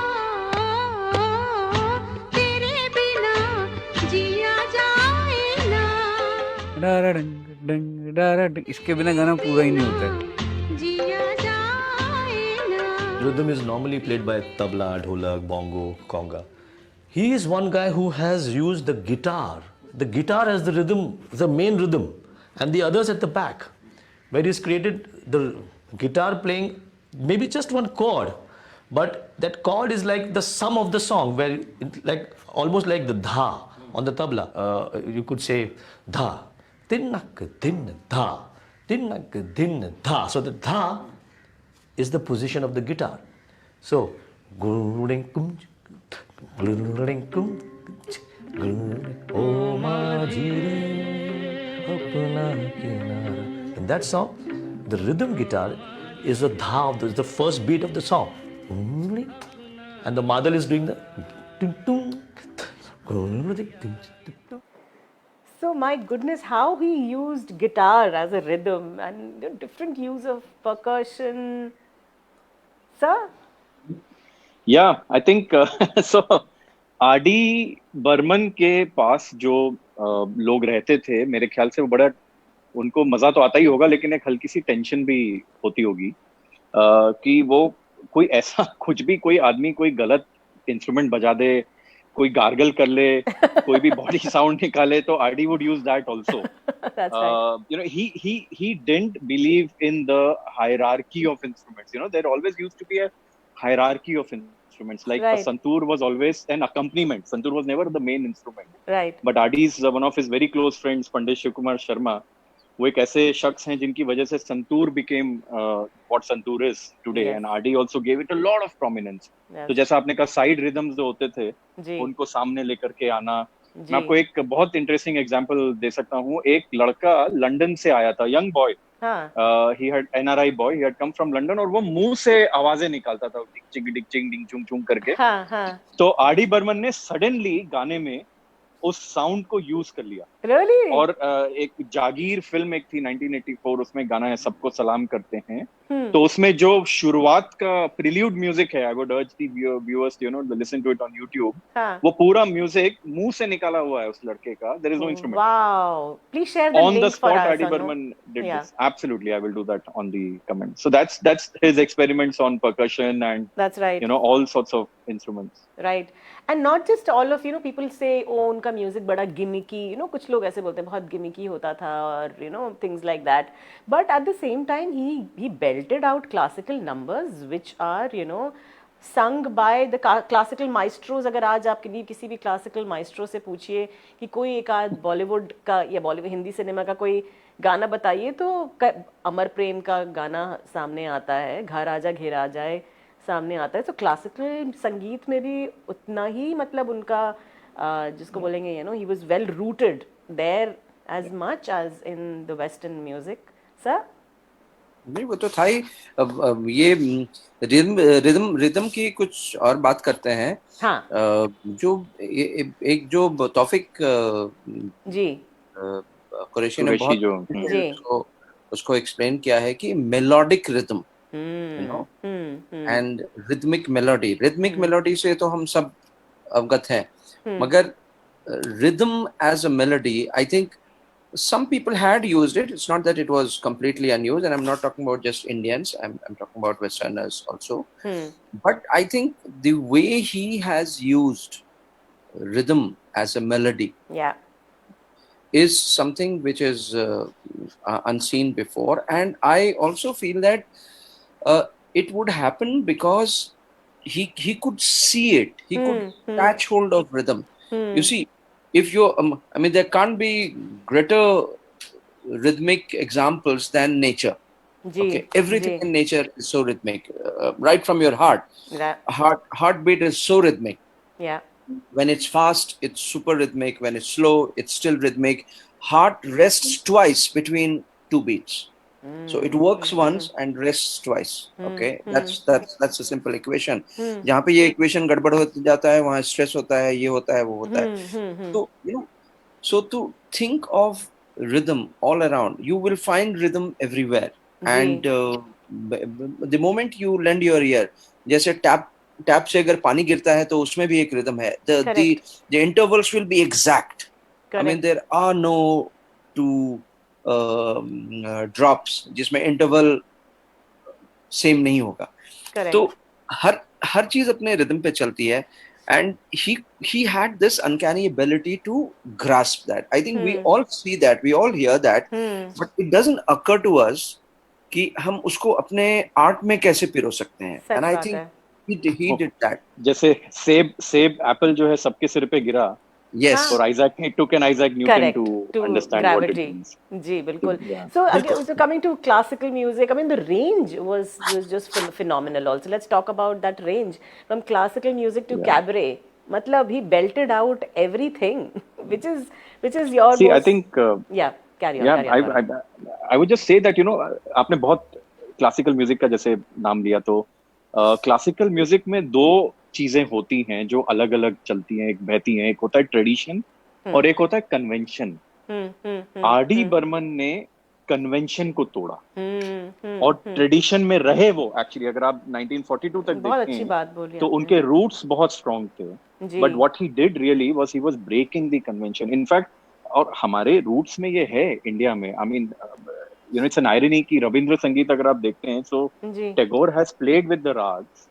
तेरे बिना जिया जाए ना, डरडंग डंग डरड, इसके बिना गाना पूरा ही नहीं होता है. जिया जाए ना. Rhythm is normally played by tabla, dholak, bongo, conga. He is one guy who has used the guitar as the rhythm, the main rhythm, and the others at the back, where he's created the guitar playing maybe just one chord, but that chord is like the sum of the song, where it, like almost like the dha on the tabla. You could say dha, tinnak din dha, tinnak din dha. So the dha is the position of the guitar. So in that song, the rhythm guitar is the dha, the first beat of the song, and the madal is doing the. So my goodness, how he used guitar as a rhythm and different use of percussion. Sir? Yeah, I think so. R D Burman के पास जो लोग रहते थे, मेरे ख्याल से वो बड़ा, उनको मजा तो आता ही होगा, लेकिन एक हल्की सी टेंशन भी होती होगी कि वो कोई ऐसा कुछ भी, कोई आदमी कोई गलत इंस्ट्रूमेंट बजा दे, कोई गार्गल कर ले, कोई भी बॉडी साउंड निकाले, तो RD would use that also. You know, he didn't believe in the hierarchy of instruments. You know, there always used to be a hierarchy of instruments. Like a santoor was always an accompaniment. Santoor was never the main instrument. Right. But RD's one of his very close friends, Pandit Shiv Kumar Sharma, वो एक ऐसे शख्स हैं जिनकी वजह से santoor became what santoor is today, and RD also gave it a lot of prominence. तो जैसा आपने कहा साइड रिदम्स जो होते थे उनको सामने लेकर के आना. मैं आपको एक बहुत इंटरेस्टिंग एग्जांपल दे सकता हूँ. एक लड़का लंदन से आया था, young boy, he had NRI boy, he had come from London, और वो मुंह से आवाजें निकालता था डिक चिंग डिक चिंग डिंग चुंग चुंग करके. तो आरडी बर्मन ने सडनली गाने में उस साउंड को यूज कर लिया. Really? और एक जागीर फिल्म एक थी 1984, उसमें गाना है सबको सलाम करते हैं. तो उसमें जो शुरुआत का प्रील्यूड म्यूजिक है, I would urge the viewers you know to listen to it on YouTube. वो पूरा म्यूजिक मुंह से निकाला हुआ है उस लड़के का. There is no instrument. Wow. Please share the link for us. On the spot, RD Burman did this. Absolutely, I will do that on the comment. So that's his experiments on percussion and that's right. You know, all sorts of instruments. Right. And not just all of, you know, people say, oh, उनका music बड़ा gimmicky, you know, कुछ लोग ऐसे बोलते हैं बहुत gimmicky होता था, और you know, things like that. But at the same time, he belted out classical numbers which are, you know, sung by the classical maestros. अगर आज आप किसी भी classical maestro से पूछिए कि कोई एक आध बॉलीवुड का या बॉलीवुड हिंदी सिनेमा का कोई गाना बताइए, तो अमर प्रेम का गाना सामने आता है, घर आजा घेरा आ जाए सामने आता है. तो क्लासिकल संगीत में भी उतना ही, मतलब उनका जिसको बोलेंगे, you know, he was well rooted there as much as in the western music. Sir नहीं, वो तो था ही. अब ये रिदम की कुछ और बात करते हैं. हाँ. जो एक जो तौफिक जी कुरैशी ने बहुत उसको एक्सप्लेन किया है कि melodic rhythm, you know, and rhythmic melody से तो हम सब अवगत हैं, मगर rhythm as a melody, I think some people had used it. It's not that it was completely unused, and I'm not talking about just Indians, I'm talking about Westerners also. But I think the way he has used rhythm as a melody is something which is unseen before. And I also feel that it would happen because he could see it. He could catch hold of rhythm. You see, if you, I mean, there can't be greater rhythmic examples than nature. Okay, everything in nature is so rhythmic, right from your heart. Heartbeat is so rhythmic. Yeah. When it's fast, it's super rhythmic. When it's slow, it's still rhythmic. Heart rests twice between two beats. So it works once and rests twice. Okay, that's a simple equation. जहाँ पे ये equation गड़बड़ हो जाता है, वहाँ stress होता है, ये होता है, वो होता है. So so to think of rhythm all around, you will find rhythm everywhere. And the moment you lend your ear, जैसे टैप से अगर पानी गिरता है तो उसमें भी एक रिदम है. The intervals will be exact. I mean there are no two drops जिसमें interval same नहीं होगा. तो हर चीज अपने रिदम पे चलती है. And he had this uncanny ability to grasp that. I think we all see that, we all hear that, but it doesn't occur to us कि हम उसको अपने आर्ट में कैसे पिरो सकते हैं. And I think he did that. जैसे सेब एप्पल जो है सबके सिर पे गिरा. Yes. For Isaac, it took an Isaac Newton to understand gravity. what it means. जी बिल्कुल. So again, so coming to classical music, I mean the range was just phenomenal. Also, let's talk about that range from classical music to cabaret. मतलब he belted out everything, which is your. See, I think. Carry on. I would just say that आपने बहुत classical music का जैसे नाम लिया तो classical music में दो चीजें होती हैं जो अलग अलग चलती हैं, एक बहती हैं. एक होता है ट्रेडिशन और एक होता है कन्वेंशन. आर.डी. बर्मन ने कन्वेंशन को तोड़ा और ट्रेडिशन में रहे वो. एक्चुअली अगर आप 1942 तक देखें तो उनके रूट्स बहुत स्ट्रॉन्ग थे. But what he did really was he was breaking the convention. In fact और हमारे रूट्स में ये है इंडिया में. I mean it's an irony कि रविंद्र संगीत अगर आप देखते हैं तो Tagore has played with the ragas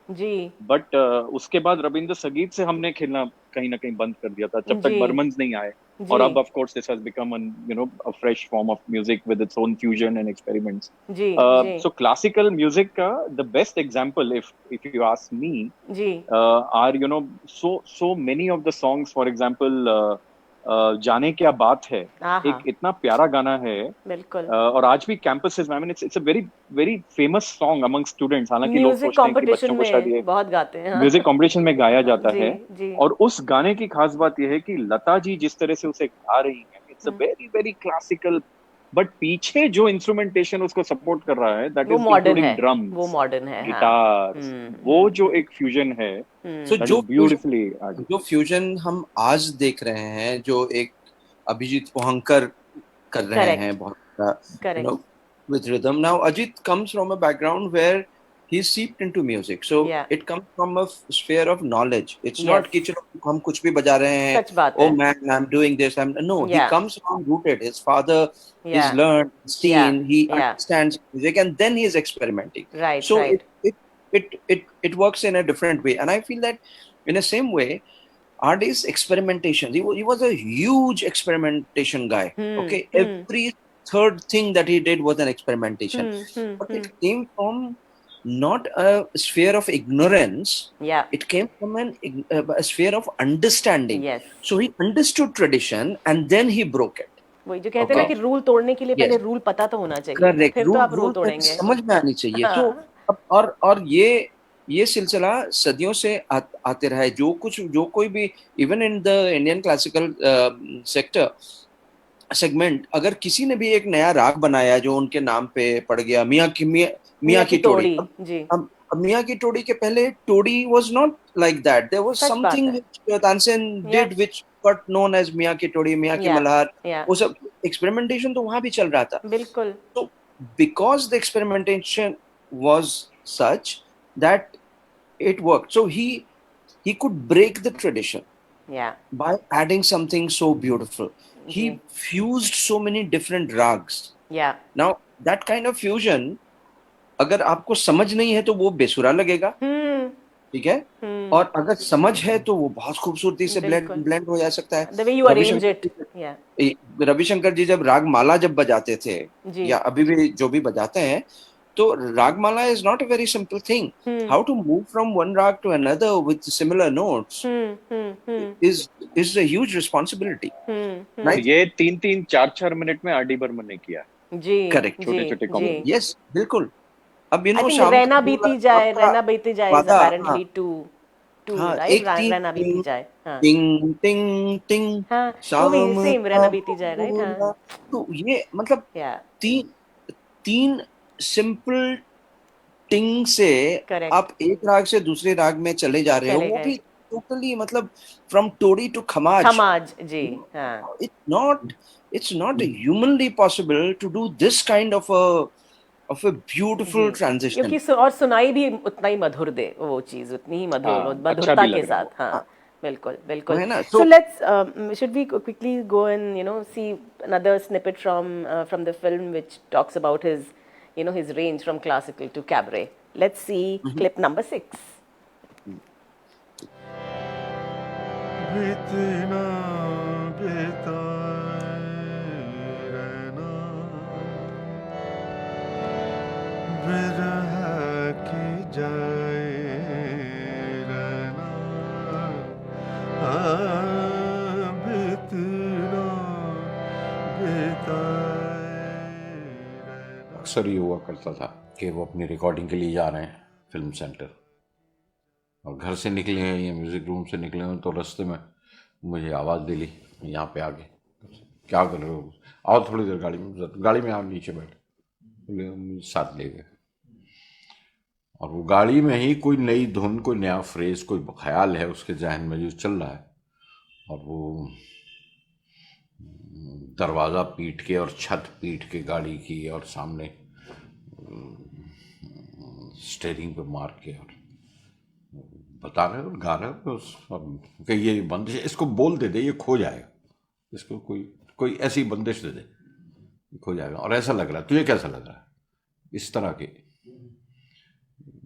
but उसके बाद रविंद्र संगीत से हमने खेलना कहीं ना कहीं बंद कर दिया था जब तक बर्मन्स नहीं आए. और अब of course this has become a fresh form of music with its own fusion and experiments. So classical music का the best example if you ask me are so many of the songs. For example, जाने क्या बात है एक इतना प्यारा गाना है. बिल्कुल. और आज भी कैंपसेस में it's a very very famous song among students. हालांकि लोग सोचते हैं कि बच्चों को शायद ये बहुत गाते हैं. म्यूजिक कंपटीशन में गाया जाता है. और उस गाने की खास बात यह है कि लता जी जिस तरह से उसे गा रही हैं, it's a very very classical. But पीछे जो इंस्ट्रूमेंटेशन उसको सपोर्ट कर रहा है दैट इज इंक्लूडिंग ड्रम्स, वो मॉडर्न है, गिटार, वो जो एक फ्यूजन है. So, जो फ्यूजन हम आज देख रहे हैं, जो एक अभिजीत पोहंकर कर रहे हैं बहुत with rhythm. Now Ajit comes from a background where he's seeped into music, so it comes from a sphere of knowledge. It's not कि चलो हम कुछ भी बजा रहे हैं, oh man I'm doing this, no, he comes from rooted. His father is learned, seen, he understands music, and then he is experimenting. So it works in a different way, and I feel that in the same way R.D.'s experimentation, he was a huge experimentation guy. Okay, every third thing that he did was an experimentation, but it came from not a sphere of ignorance. It came from a sphere of understanding. So he understood tradition and then he broke it. वही जो कहते हैं ना कि rule तोड़ने के लिए पहले रूल पता तो होना चाहिए. Correct. फिर तो आप रूल तोड़ेंगे. समझ में आनी चाहिए. तो और ये सिलसिला सदियों से आते रहा है. जो कोई भी even in the Indian classical segment, अगर किसी ने भी एक नया राग बनाया जो उनके नाम पे पड़ गया, मियाँ की टोड़ी. अब मियाँ की टोड़ी के पहले Todi was not like that. There was something which Tansen did which got known as मियाँ की टोड़ी, मियाँ की मल्हार. वो सब एक्सपेरिमेंटेशन तो वहाँ भी चल रहा था. बिल्कुल. So because the experimentation was such that it worked, so he could break the tradition by adding something so beautiful. He fused so many different rags. Now that kind of fusion, अगर आपको समझ नहीं है तो वो बेसुरा लगेगा. ठीक है. और अगर समझ है तो वो बहुत खूबसूरती से ब्लेंड हो जा सकता है. The way you arrange it. Ravishankar जी जब रागमाला जब बजाते थे या अभी भी जो भी बजाते हैं, तो Ragamala is not a very simple thing. How to move from one rag to another with similar notes is a huge responsibility. ये 3-4 मिनट में आर.डी. बर्मन ने किया. जी करेक्ट, छोटे छोटे कॉमेडी, यस बिल्कुल। अब रहना बीती जाए is apparently two हाँ, right, एक रहना बीती जाए, हाँ टिंग टिंग टिंग हाँ, वो शाम भी सेम रहना बीती जाए, राइट, बोला। हाँ तो ये मतलब या तीन सिंपल टिंग से करेक्ट, आप एक राग से दूसरे राग में चले जा रहे हो, चले वो गए, भी टोटली मतलब फ्रॉम टोड़ी टू खमाज। जी, हाँ it's not humanly possible to do this kind of a beautiful transition, क्योंकि और सुनाई भी उतना ही मधुर दे, वो चीज उतनी ही मधुरता के साथ, हाँ बिल्कुल बिल्कुल। So let's should we quickly go and see another snippet from the film which talks about his his range from classical to cabaret. Let's see clip number 6. अक्सर ये हुआ करता था कि वो अपनी रिकॉर्डिंग के लिए जा रहे हैं फिल्म सेंटर, और घर से निकले हैं या म्यूज़िक रूम से निकले हैं तो रास्ते में मुझे आवाज़ दिली, यहाँ पे आगे क्या कर रहे हो, आओ थोड़ी देर गाड़ी में आओ, नीचे बैठ, मुझे साथ ले गए। और वो गाड़ी में ही कोई नई धुन, कोई नया फ्रेज, कोई ख्याल है उसके जहन में जो चल रहा है, और वो दरवाज़ा पीट के और छत पीट के गाड़ी की और सामने स्टेयरिंग पे मार के और बता रहे हो, गा रहे हो कि ये बंदिश, इसको बोल दे, ये खो जाएगा, इसको कोई ऐसी बंदिश दे दे, खो जाएगा। और ऐसा लग रहा है, तुझे कैसा लग रहा है, इस तरह के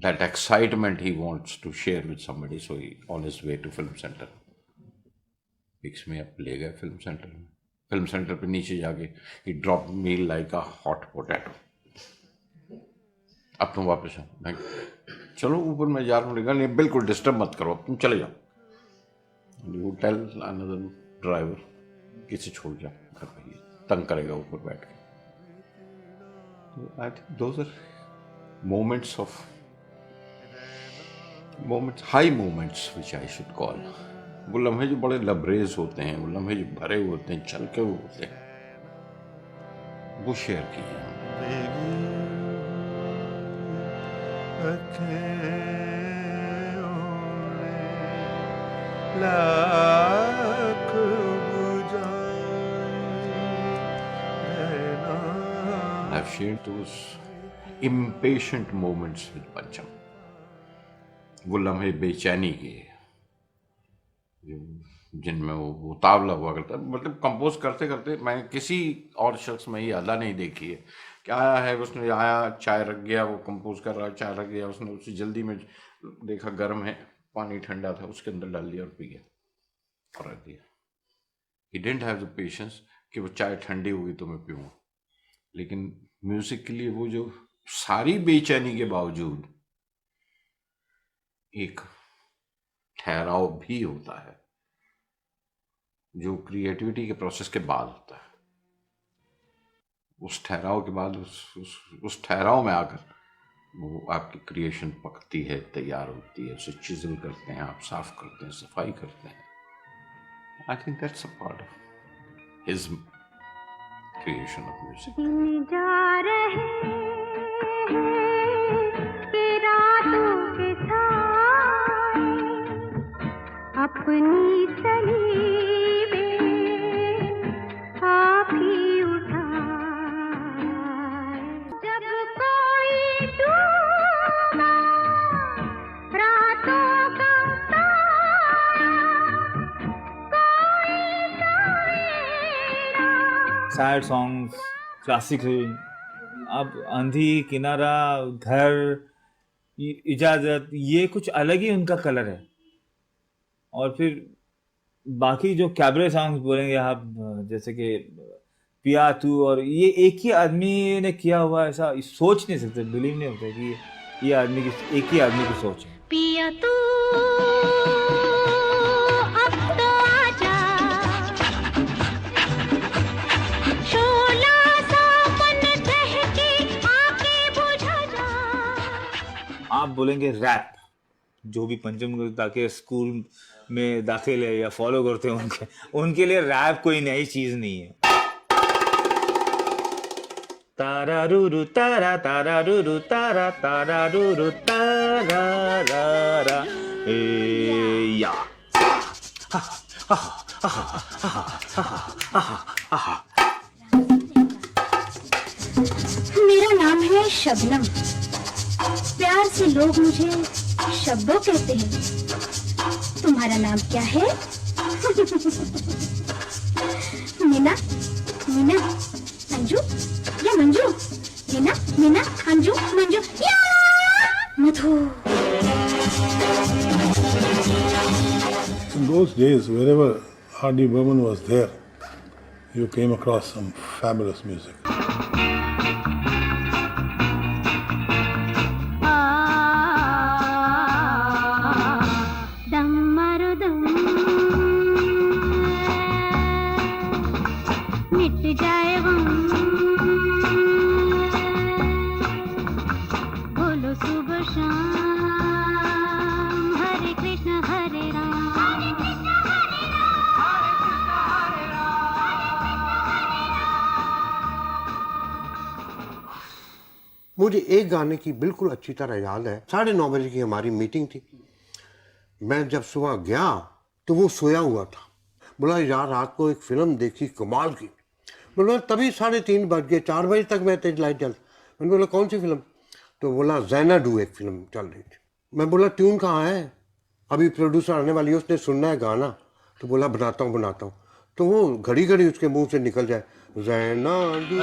that excitement he wants to share with somebody, so he on his way to film center picks me up, ले गए फिल्म सेंटर पे नीचे जाके he dropped me like a hot potato। अब तुम वापस आओ, मैं चलो ऊपर मैं जा रहा हूँ, नहीं बिल्कुल डिस्टर्ब मत करो, अब तुम चले जाओ। You tell another driver किसे छोड़ जा, घर पे तंग करेगा ऊपर बैठ के। I think those are high moments which I should call। वो लम्हे जो बड़े लबरेज होते हैं, वो लम्हे जो भरे हुए होते हैं, छलके हुए होते हैं, वो शेयर किए I've shared those impatient moments with Pancham। वो लम्हे बेचैनी के जिनमें वो उतावला हुआ करता, मतलब कंपोज करते करते मैं किसी और शख्स में ये अदा नहीं देखी है कि आया है, उसने आया चाय रख गया, वो कंपोज कर रहा है, चाय रख गया, उसने उसी जल्दी में देखा गर्म है, पानी ठंडा था, उसके अंदर डाल दिया और पी गया और रख दिया। He didn't have the patience कि वो चाय ठंडी होगी तो मैं पीऊँगा। लेकिन म्यूजिक के लिए वो जो सारी बेचैनी के बावजूद एक ठहराव भी होता है जो क्रिएटिविटी के प्रोसेस के बाद होता है। उस ठहराव के बाद उस ठहराव में आकर वो आपकी क्रिएशन पकती है, तैयार होती है, उसे चिजल करते हैं, आप साफ करते हैं, सफाई करते हैं। I think that's a part of his creation of music. जा रहे के रातों के साए अपनी तलीबे आप ही उठाए, जब कोई डूबा रातों का तारा, कोई सवेरा। सैड सॉन्ग्स, क्लासिकल, अब आंधी, किनारा, घर, इजाजत, ये कुछ अलग ही उनका कलर है। और फिर बाकी जो कैबरे सॉन्ग्स बोलेंगे आप, जैसे कि पिया तू, और ये एक ही आदमी ने किया हुआ, ऐसा सोच नहीं सकते, बिलीव नहीं होता कि ये आदमी की, एक ही आदमी की सोच है। पिया तू अब तो आजा, शोला सा मन बोलेंगे रैप, जो भी पंचम ताकि स्कूल में दाखिल है या फॉलो करते हैं उनके लिए रैप कोई नई चीज नहीं है। तारा रूरू तारा तारा रूरू तारा तारा रूरू तारा रा रा ए या मेरा नाम है शबनम, प्यार से लोग मुझे शब्बो कहते हैं। तुम्हारा नाम क्या है? मीना, मीना, अंजू या मंजू? मीना, मीना, अंजू, मंजू या मधु। In those days, wherever R.D. Burman was there, you came across some fabulous music. मुझे एक गाने की बिल्कुल अच्छी तरह याद है। 9:30 बजे की हमारी मीटिंग थी। मैं जब सुबह गया तो वो सोया हुआ था। बोला यार रात को एक फिल्म देखी कमाल की। बोला तभी 3:30 बज गए, 4 बजे तक मैं तेज लाइट जल। मैंने बोला कौन सी फिल्म? तो बोला ज़ैनाडू एक फिल्म चल रही थी। मैं बोला ट्यून कहाँ है? अभी प्रोड्यूसर आने वाली है, उसने सुनना है गाना। तो बोला बनाता हूँ। तो वो घड़ी घड़ी उसके मुंह से निकल जाए ज़ैनाडू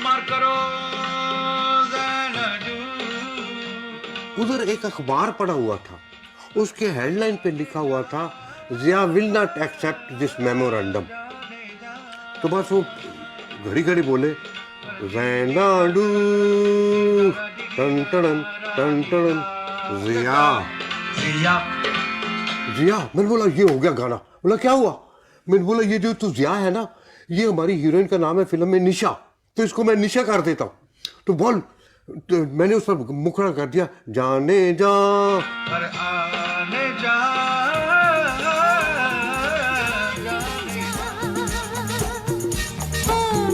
मार करो ज़ैनाडू। उधर एक अखबार पड़ा हुआ था, उसके हेडलाइन पे लिखा हुआ था Jia will not accept this memorandum. तो बस वो घड़ी घड़ी बोले ज़ैनाडू टन टन टन टन जिया जिया जिया। मैंने बोला ये हो गया गाना। बोला क्या हुआ? मैंने बोला ये जो तू जिया है ना, ये हमारी हीरोइन का नाम है फिल्म में निशा, तो इसको मैं निशा कर देता हूँ। तो बोल, तो मैंने उस पर मुखड़ा कर दिया जाने जा आने जा।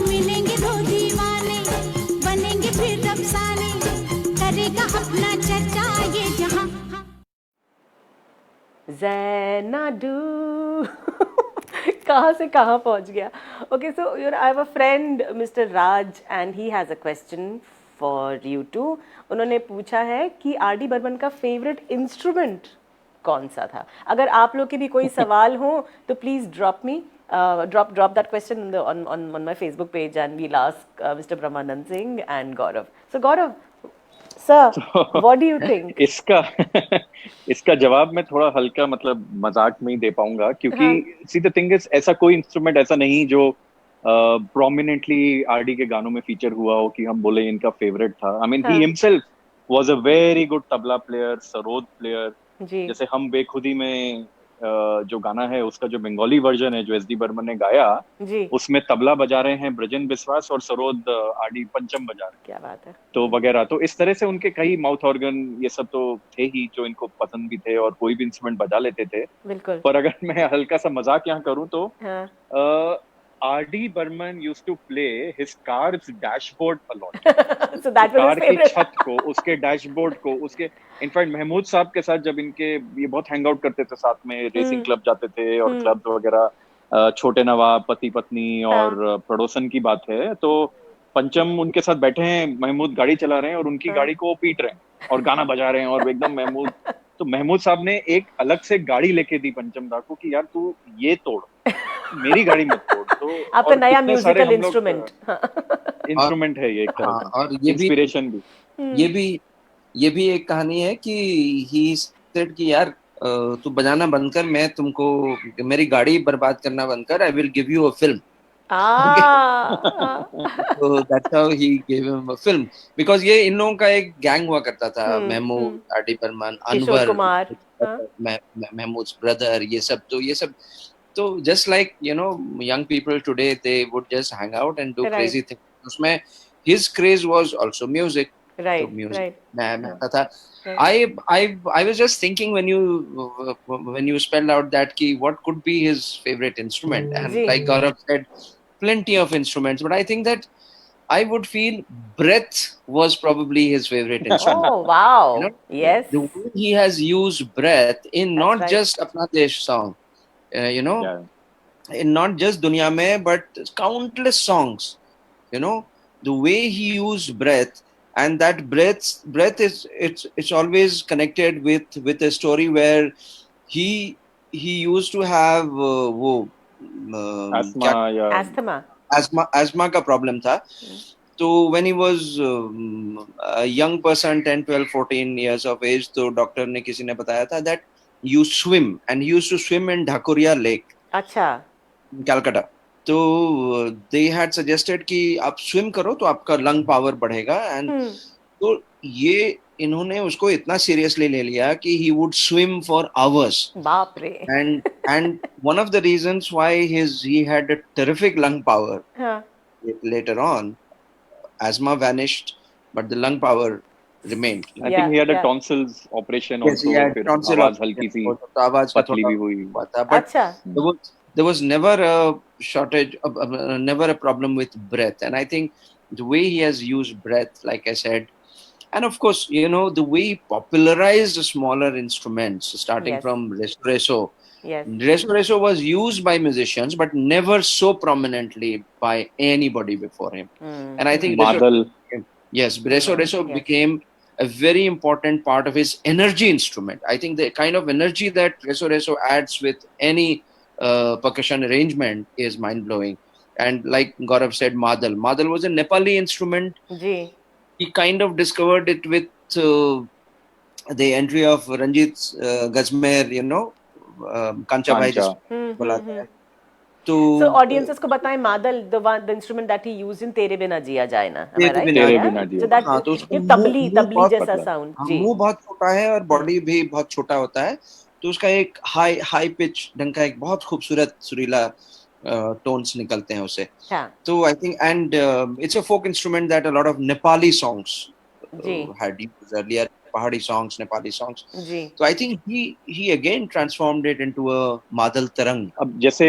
मिलेंगे दो दीवाने, बनेंगे फिर अफसाने, करेगा अपना चर्चा ये जहां। ज़ैनाडू कहाँ से कहाँ पहुँच गया। Okay, so I have a friend mister Raj and he has a question for you too. उन्होंने पूछा है कि R.D. बर्मन का फेवरेट इंस्ट्रूमेंट कौन सा था? अगर आप लोग के भी कोई सवाल हो तो please drop that question on my Facebook page and we'll ask Mr. Brahmanand Singh and Gaurav. So Gaurav, sir, what do you think? इसका जवाब मैं थोड़ा हल्का मतलब मजाक में ही दे पाऊंगा, क्योंकि सी द थिंग इज ऐसा कोई इंस्ट्रूमेंट ऐसा नहीं जो प्रोमिनेंटली आरडी के गानों में फीचर हुआ हो कि हम बोले इनका फेवरेट था। I mean he himself was a very good tabla player, sarod player. जैसे हम बेखुदी में जो गाना है उसका जो बंगाली वर्जन है जो एस डी बर्मन ने गाया, उसमें तबला बजा रहे हैं ब्रजन बिस्वास और सरोद आरडी पंचम बजा रहे हैं। क्या बात है। तो वगैरह, तो इस तरह से उनके कई माउथ ऑर्गन ये सब तो थे ही जो इनको पसंद भी थे, और कोई भी इंस्ट्रूमेंट बजा लेते थे। बिल्कुल। पर अगर मैं हल्का सा मजाक यहाँ करूँ तो R D Burman used to play his cars dashboard a lot. So that was car his की favorite. छत को, उसके डैशबोर्ड को, उसके इनफैक्ट महमूद साहब के साथ जब इनके ये बहुत हैंग आउट करते थे साथ में, रेसिंग क्लब जाते थे और क्लब वगैरह, छोटे नवाब, पति पत्नी और पड़ोसन की बात है, तो पंचम उनके साथ बैठे हैं, महमूद गाड़ी चला रहे हैं और उनकी गाड़ी को पीट रहे हैं और गाना बजा रहे हैं और एकदम महमूद, तो महमूद साहब ने एक अलग से गाड़ी लेके दी पंचम दा को कि यार तू ये तोड़, मेरी गाड़ी मत तोड़। तो आपका नया म्यूजिकल इंस्ट्रूमेंट है ये एक तरह का, और ये इंस्पिरेशन भी। ये भी एक कहानी है कि ही सेड कि यार तू बजाना बंद कर, मैं तुमको मेरी गाड़ी बर्बाद करना बंद कर, I will give you a film. So that's how he gave him a film, because ये इन लोगों का एक गैंग हुआ करता था, महमूद, आरडी बर्मन, अनवर, महमूद ब्रदर, ये सब तो just like you know young people today, they would just hang out and do crazy things. उसमें his craze was also music, Right, तो म्यूजिक right. मैं आता था. Right. I was just thinking when you spelled out that key, what could be his favorite instrument, and ji. like Gaurav said, plenty of instruments, but I think that I would feel breath was probably his favorite instrument. Oh, wow. You know, Yes. the way he has used breath in That's not right. just Apna Desh song, you know, in not just Duniya Mein, but countless songs. You know, the way he used breath, and that breath is it's always connected with a story where he used to have asthma या asthma का problem था. तो when he was a young person 10 12 14 years of age, तो doctor ने किसी ने बताया था that you swim, and he used to swim in Dhakuria Lake, अच्छा. कलकत्ता. तो they had suggested कि आप swim करो तो आपका lung power बढ़ेगा, and तो ये इन्होंने उसको इतना seriously ले लिया कि he would swim for hours. बाप रे. And one of the reasons why he had a terrific lung power हाँ. later on, asthma vanished, but the lung power remained. I think he had a tonsils operation also. He had फिर tonsil आवाज हल्की सी आवाज का पतली भी हुई. हुआ था, but there was never a shortage of, never a problem with breath. And I think the way he has used breath, like I said, and of course, you know, the way he popularized smaller instruments, starting Yes. from reso. Yes. Reso was used by musicians, but never so prominently by anybody before him. And I think Madal. Reso became a very important part of his energy instrument. I think the kind of energy that Reso adds with any percussion arrangement is mind-blowing. And like Gaurav said, Madal was a Nepali instrument. Ji. He kind of discovered it with the entry of Ranjit Gajmer, you know, Kancha Bhai जिसको बुलाते हैं. So audiences को बताएं, Madal, the instrument that he used in तेरे बिना जिया जाए ना, am I right? तेरे बिना जिया. So that हाँ, तो उसका तबली जैसा sound. जी. मुंह बहुत छोटा है और बॉडी भी बहुत छोटा होता है, तो उसका एक हाई पिच ढंग का एक बहुत खूबसूरत सुरीला टोन्स निकलते हैं उससे. तो I think, and it's a folk instrument that a lot of Nepali songs had used earlier. Pahadi songs, Nepali songs. So I think he again transformed it into a Madal Tarang. अब जैसे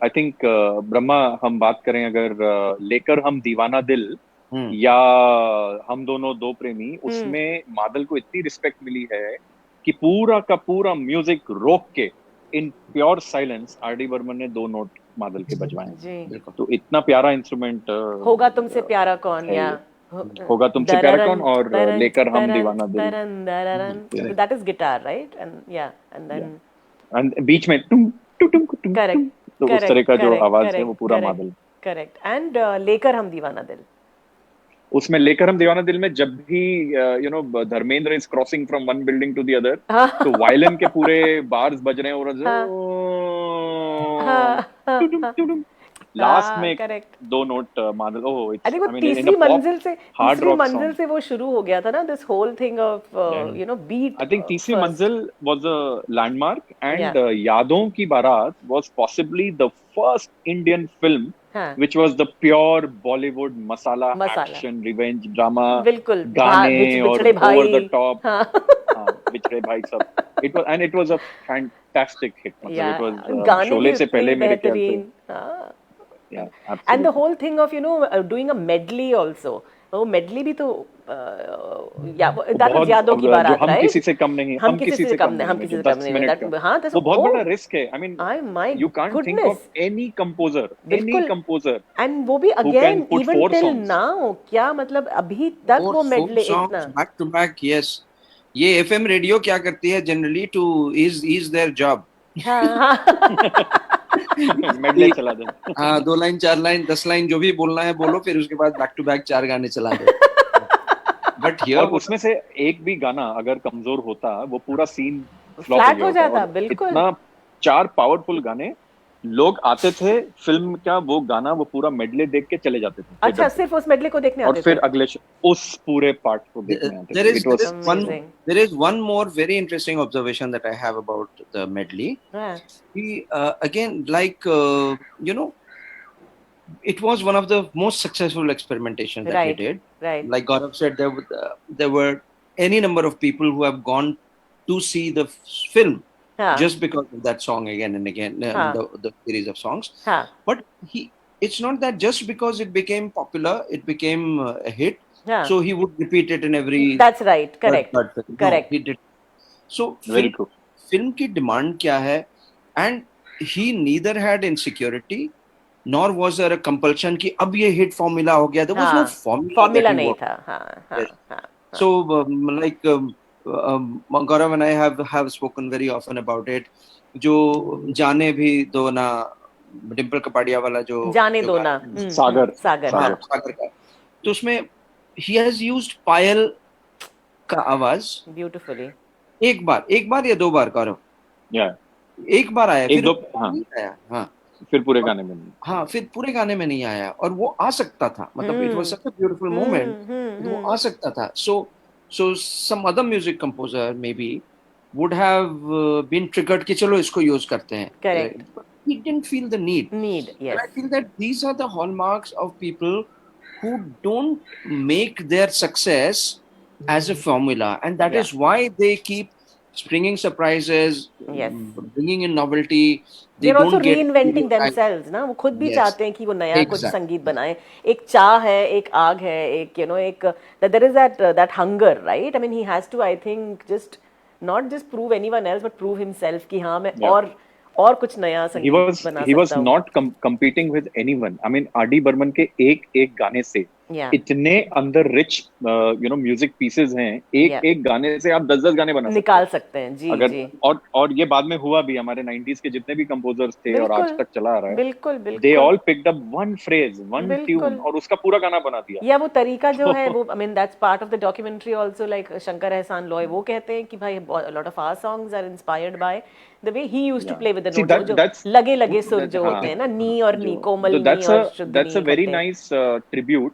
I think Brahma हम बात करें अगर लेकर हम दीवाना दिल या हम दोनों दो प्रेमी, उसमें मादल को इतनी रिस्पेक्ट मिली है कि पूरा का पूरा म्यूजिक रोक के in pure silence R D. Burman ने 2 नोट मादल के बजवाए. तो इतना प्यारा इंस्ट्रूमेंट होगा तुमसे प्यारा कौन या होगा तुमसे प्यारा कौन और लेकर हम दीवाना दिल. That is guitar, right? And yeah, and then and बीच में टुम टुम टुम. Correct. तो उस तरह का जो आवाज है वो पूरा मादल. Correct. And लेकर हम दीवाना दिल. उसमें लेकर हम दीवाना दिल में जब भी you know Dharmendra is crossing from one building to the other, तो वायलिन के पूरे बार्स बज रहे हैं और लास्ट में 2 नोट मादल. ओह, आई थिंक वो तीसरी मंजिल से वो शुरू हो गया था ना, this whole thing of you know beat. I think Teesri Manzil was a landmark, and Yaadon Ki Baaraat was possibly the first Indian film which was the pure Bollywood masala action revenge drama. बिल्कुल. गाने और over the top. बिछड़े भाई सब. It was a fantastic hit. मतलब it was Sholay से पहले मेरे ख्याल से. Yeah, absolutely. And the whole thing of, you know, doing a medley also. वो medley भी तो that was यादों की बारात, right? हम किसी से कम नहीं. हम किसी से कम नहीं. हाँ, वो बहुत बड़ा risk है. I mean, you can't think of any composer. And वो भी again even till now, क्या मतलब अभी तक वो medley इतना. Back to back, yes. ये FM रेडियो क्या करती है generally to ease their job. Medley चला दो. हाँ, 2 लाइन 4 लाइन 10 लाइन जो भी बोलना है बोलो, फिर उसके बाद बैक टू बैक 4 गाने चला दो. बट हियर उसमें से एक भी गाना अगर कमजोर होता वो पूरा सीन फ्लैट हो जाता. बिल्कुल. इतना 4 पावरफुल गाने, लोग आते थे फिल्म का वो गाना वो पूरा मेडले देख के चले जाते थे. अच्छा, सिर्फ उस मेडले को देखने आते थे और फिर अगले उस पूरे पार्ट को देखने आते थे. There is one more very interesting observation that I have about the medley. He again, like you know, it was one of the most successful experimentation that he did. Right. Like Gaurav said, there were any number of people who have gone to see the film just because of that song again and again, the series of songs. But it's not that just because it became popular, it became a hit. So he would repeat it in every. That's right. Correct. Correct. No, he did. So film की demand क्या है? And he neither had insecurity, nor was there a compulsion कि अब ये hit formula हो गया. There was no formula नहीं था. So like Gaurav and I have spoken very often about it. जो जाने भी दो ना, डिम्पल कपाड़िया वाला जो जाने दो ना, सागर का, तो उसमें he has used पायल का आवाज beautifully. एक बार या 2 बार गौरव, एक बार आया, फिर आया, फिर पूरे गाने में नहीं, फिर पूरे गाने में नहीं आया, और वो आ सकता था, मतलब it was such a beautiful moment, वो आ सकता था. So some other music composer maybe would have been triggered कि चलो इसको use करते हैं. Correct. But he didn't feel the need. Yes. And I feel that these are the hallmarks of people who don't make their success as a formula, and that is why they keep springing surprises, bringing in novelty. They're also reinventing themselves, ना, वो खुद भी चाहते हैं कि वो नया कुछ संगीत बनाएं. एक चाह है, एक आग है, एक एक there is that hunger, right? I mean, he has to, I think, not just prove anyone else, but prove himself कि हाँ मैं और कुछ नया संगीत बना सकता हूँ. He was not competing with anyone. I mean, R.D. Burman के एक गाने से इतने अंदर रिच म्यूजिक पीसेस हैं, एक गाने से आप 10 गाने निकाल सकते हैं. जी. और ये बाद में हुआ भी, हमारे 90s के जितने भी कंपोजर्स थे और आज तक चला आ रहा है, बिल्कुल. They all picked up one phrase, one tune और उसका पूरा गाना बना दिया. या वो तरीका जो है वो, I mean, that's part of the documentary also, like Shankar Ehsaan Loy, वो कहते हैं कि भाई a lot of our songs are inspired by the way he used to play with the notes, जो लगे सुर जो होते हैं ना, नी और नी, कोमल नी और शुद्ध नी. That's a very nice tribute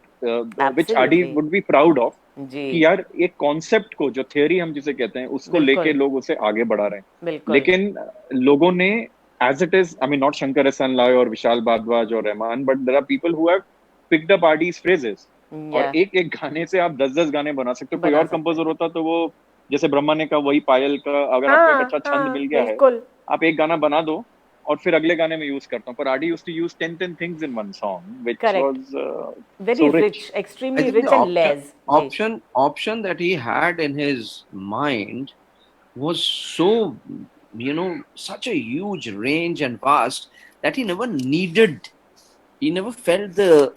which R.D. would be proud of. कि यार एक कॉन्सेप्ट को, जो थियरी हम जिसे कहते हैं, उसको लेके लोग उसे आगे बढ़ा रहे हैं. लेकिन लोगों ने as it is, I mean, not Shankar Ehsaan Loy और विशाल भारद्वाज और Rahman, but there are people who have picked up R.D.'s phrases. और एक गाने से आप 10 गाने बना सकते हो. कोई और कंपोजर होता तो वो, जैसे ब्रह्मा ने का वही पायल का, अगर आपको एक अच्छा छंद मिल गया है, आप एक गाना बना दो और फिर अगले गाने में यूज करता हूँ. पर R.D. used to use 10 things in one song, which was very so rich, extremely rich and less. Option that he had in his mind was so, such a huge range and vast that he never felt the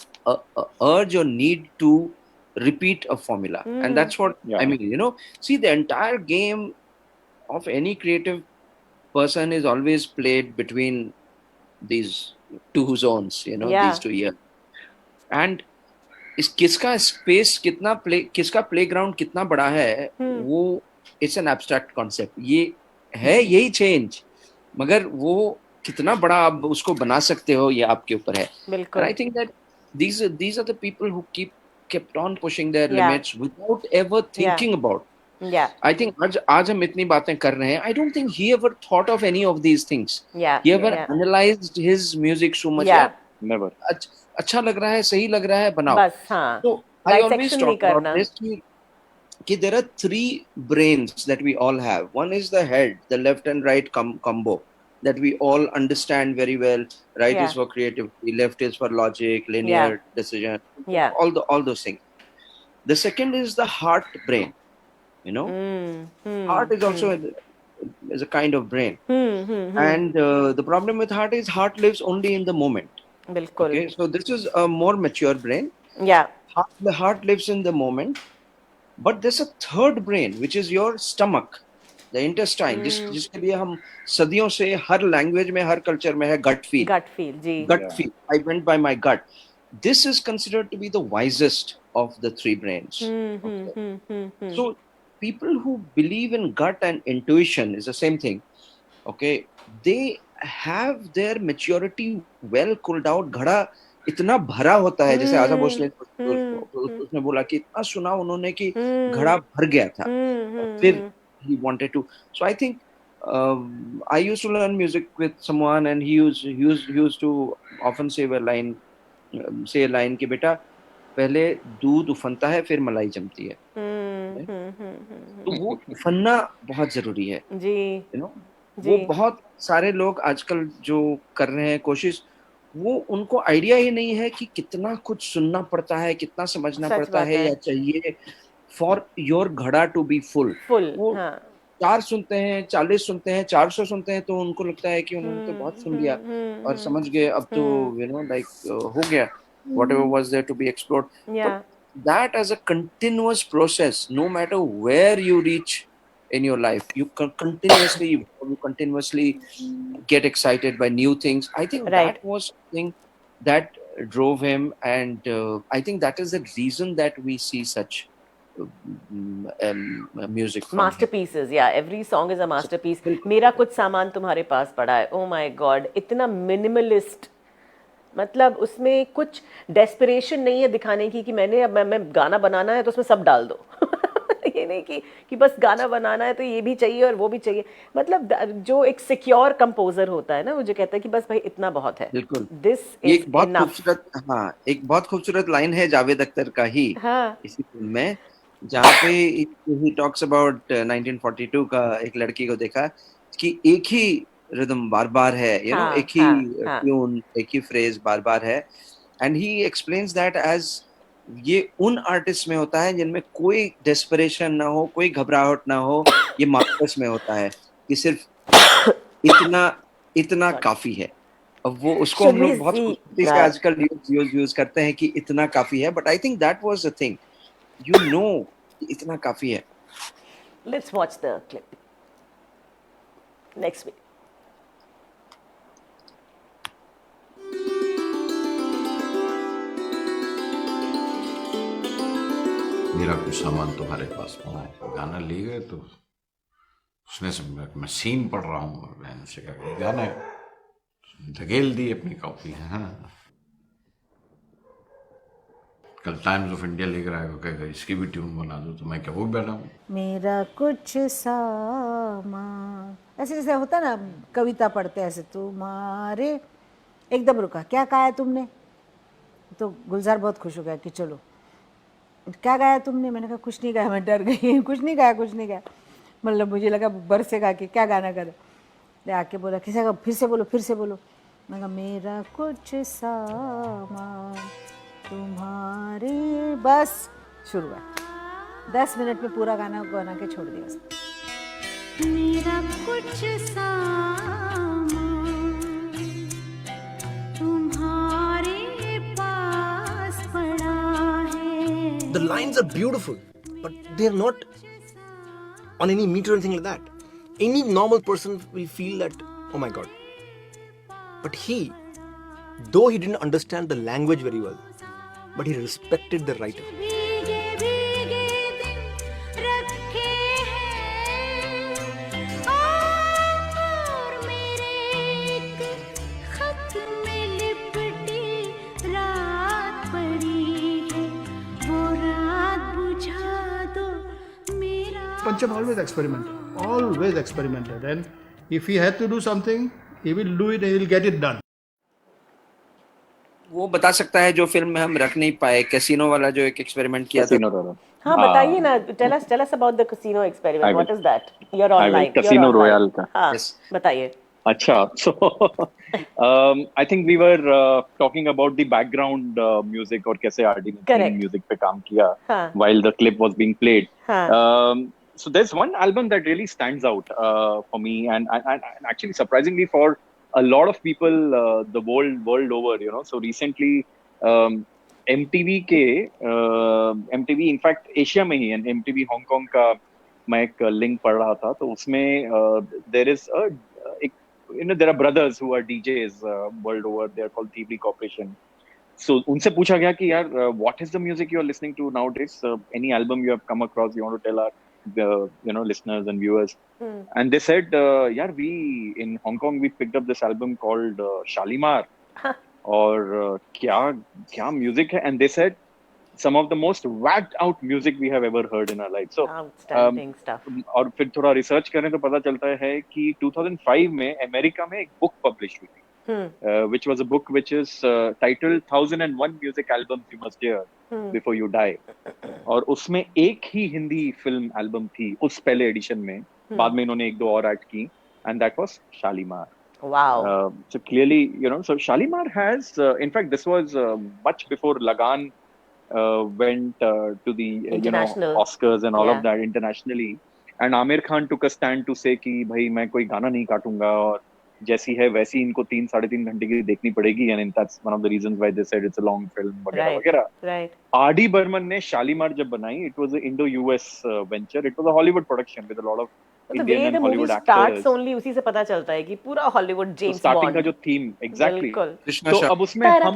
urge or need to repeat a formula. And that's what I mean, see, the entire game of any creative person is always played between these two zones, these 2 years. And किसका space कितना किसका playground कितना बड़ा है, वो it's an abstract concept. ये है यही चेंज, मगर वो कितना बड़ा आप उसको बना सकते हो, ये आपके ऊपर है. And I think that these are the people who kept on pushing their limits without ever thinking about. I think आज हम इतनी बातें कर रहे हैं, I don't think he ever thought of any of these things. He ever analyzed his music so much. Never. अच्छा लग रहा है, सही लग रहा है, बनाओ. So I always talk about this कि there are 3 brains that we all have. One is the head, the left and right combo that we all understand very well. Right is for creativity, left is for logic, linear decision, all those things. The second is the heart brain. Heart is also is a kind of brain. And the problem with heart lives only in the moment. Okay, so this is a more mature brain. The heart lives in the moment, but there's a third brain, which is your stomach, the intestine, जिसके लिए हम सदियों से हर language में, हर culture में है gut feel. Gut feel. I went by my gut. This is considered to be the wisest of the 3 brains. So people who believe in gut and intuition is the same thing. Okay, they have their maturity well cooled out. घड़ा इतना भरा होता है, जैसे आशा भोसले उसने बोला कि इतना सुना उन्होंने कि घड़ा भर गया था, फिर he wanted to. So I think I used to learn music with someone, and he used to often say a line से लाइन कि बेटा पहले दूध उफनता है फिर मलाई जमती है। तो वो उफनना बहुत जरूरी है जी, यू नो। जी। वो बहुत सारे लोग आजकल जो कर रहे हैं कोशिश, वो उनको आइडिया ही नहीं है कि कितना कुछ सुनना पड़ता है, कितना समझना सच पड़ता बात है है। या चाहिए फॉर योर घड़ा टू बी फुल। वो हाँ। 4 सुनते हैं, 40 सुनते हैं, 400 सुनते हैं, तो उनको लगता है कि उन्होंने तो बहुत सुन लिया और समझ गए, अब तो यू नो लाइक हो गया, whatever was there to be explored. Yeah. But that as a continuous process, no matter where you reach in your life, you continuously get excited by new things. I think Right. that was something that drove him, and I think that is the reason that we see such music from him. Masterpieces, yeah. Every song is a masterpiece. मेरा कुछ सामान तुम्हारे पास पड़ा है. Oh my God, इतना minimalist. मतलब उसमें कुछ डेस्परेशन नहीं है दिखाने की कि मैंने अब मैं गाना बनाना है तो उसमें सब डाल दो. ये नहीं कि बस गाना बनाना है तो ये भी चाहिए और वो भी चाहिए. मतलब जो एक सिक्योर कंपोजर होता है ना, वो जो कहता है कि बस भाई इतना बहुत है. बिल्कुल. दिस ये इज एक बहुत इनफ. खूबसूरत, हाँ, एक बहुत खूबसूरत लाइन है जावेद अख्तर का ही हाँ. इसी फिल्म में, जहाँ पे ही टॉक्स अबाउट 1942 का एक लड़की को देखा कि एक ही रिदम बार बार है, यू नो, एक ही ट्यून, एक ही फ्रेज बार बार है, and he explains that as ये उन आर्टिस्ट में होता है जिनमें कोई डेस्परेशन ना हो, कोई घबराहट ना हो. ये मार्कस में होता है कि सिर्फ इतना काफी है. अब वो उसको हम लोग बहुत खूबसूरती से आजकल यूज करते हैं कि इतना काफी है, but I think that was the thing, you know, इतना काफी है. Let's watch the clip next week. मेरा कुछ सामान तुम्हारे पास पड़ा है. गाना ले गए तो उसने से मैं सीन पढ़ रहा हूँ और मैंने से कहा गाना धकेल दी अपनी कॉपी. हाँ, कल टाइम्स ऑफ इंडिया लेकर आएगा, कहेगा इसकी भी ट्यून बना दो, तो मैं क्या वो भी बनाऊँ. मेरा कुछ सामान ऐसे जैसे होता ना, कविता पढ़ते ऐसे, तुम्हारे एकदम रुका, क्या कहा है तुमने? तो गुलजार बहुत खुश हो गया कि चलो, क्या गाया तुमने? मैंने कहा कुछ नहीं गाया, मैं डर गई. कुछ नहीं गाया. मतलब मुझे लगा बरसेगा कि क्या गाना करे. आके बोला किसी का फिर से बोलो. मैं कहा मेरा कुछ सामान तुम्हारे, बस शुरू हुआ. 10 मिनट में पूरा गाना बना के छोड़ दिया उसने. मेरा कुछ सामान तुम्हारे पास पड़ा है. The lines are beautiful, but they are not on any meter or anything like that. Any normal person will feel that, oh my God. But he, though he didn't understand the language very well, but he respected the writer. Pancham always experimented, and if he had to do something, he will do it and he will get it done. वो बता सकता है जो film में हम रख नहीं पाए, कैसीनो वाला जो एक एक्सपेरिमेंट किया था. हाँ, बताइए ना, tell us about the casino experiment. What is that? You're online. Casino Royale का. हाँ, बताइए. अच्छा, so I think we were talking about the background music और कैसे RD ने music पे काम किया while the clip was being played. So there's one album that really stands out for me, and actually surprisingly for a lot of people the world over, you know. So recently MTV in fact Asia में ही, and MTV Hong Kong का मैं एक link पढ़ रहा था, तो उसमें there is you know, there are brothers who are DJs world over. They are called Thievery Corporation. So उनसे पूछा गया कि यार what is the music you are listening to nowadays? Any album you have come across you want to tell our you know, listeners and viewers? And they said यार we in Hong Kong we picked up this album called Shalimar. और क्या music है? And they said some of the most whacked out music we have ever heard in our life. So outstanding stuff. और फिर थोड़ा research करें तो पता चलता है कि 2005 में अमेरिका में एक बुक पब्लिश हुई थी which was a book which is titled 1001 Music Albums You Must Hear Before You Die. और उसमें एक ही हिंदी फिल्म एल्बम थी उस पहले एडिशन में, बाद में इन्होंने 1-2 और ऐड की, and that was Shalimar. Wow. So clearly, so Shalimar has, in fact, this was much before Lagan went to the Oscars and all of that internationally. And Aamir Khan took a stand to say कि भाई मैं कोई गाना नहीं काटूंगा और जैसी है वैसी इनको 3-3.5 घंटे की देखनी पड़ेगी, and that's one of the reasons why they said it's a long film वगैरह वगैरह. Right. R.D. Burman ने शालीमार जब बनाई, it was an Indo-US venture. It was a Hollywood production with a lot of Indian and Hollywood actors. Starts only उसी से पता चलता है कि पूरा हॉलीवुड जेम्स बॉन्ड. स्टार्टिंग का जो थीम exactly. तो अब उसमें हम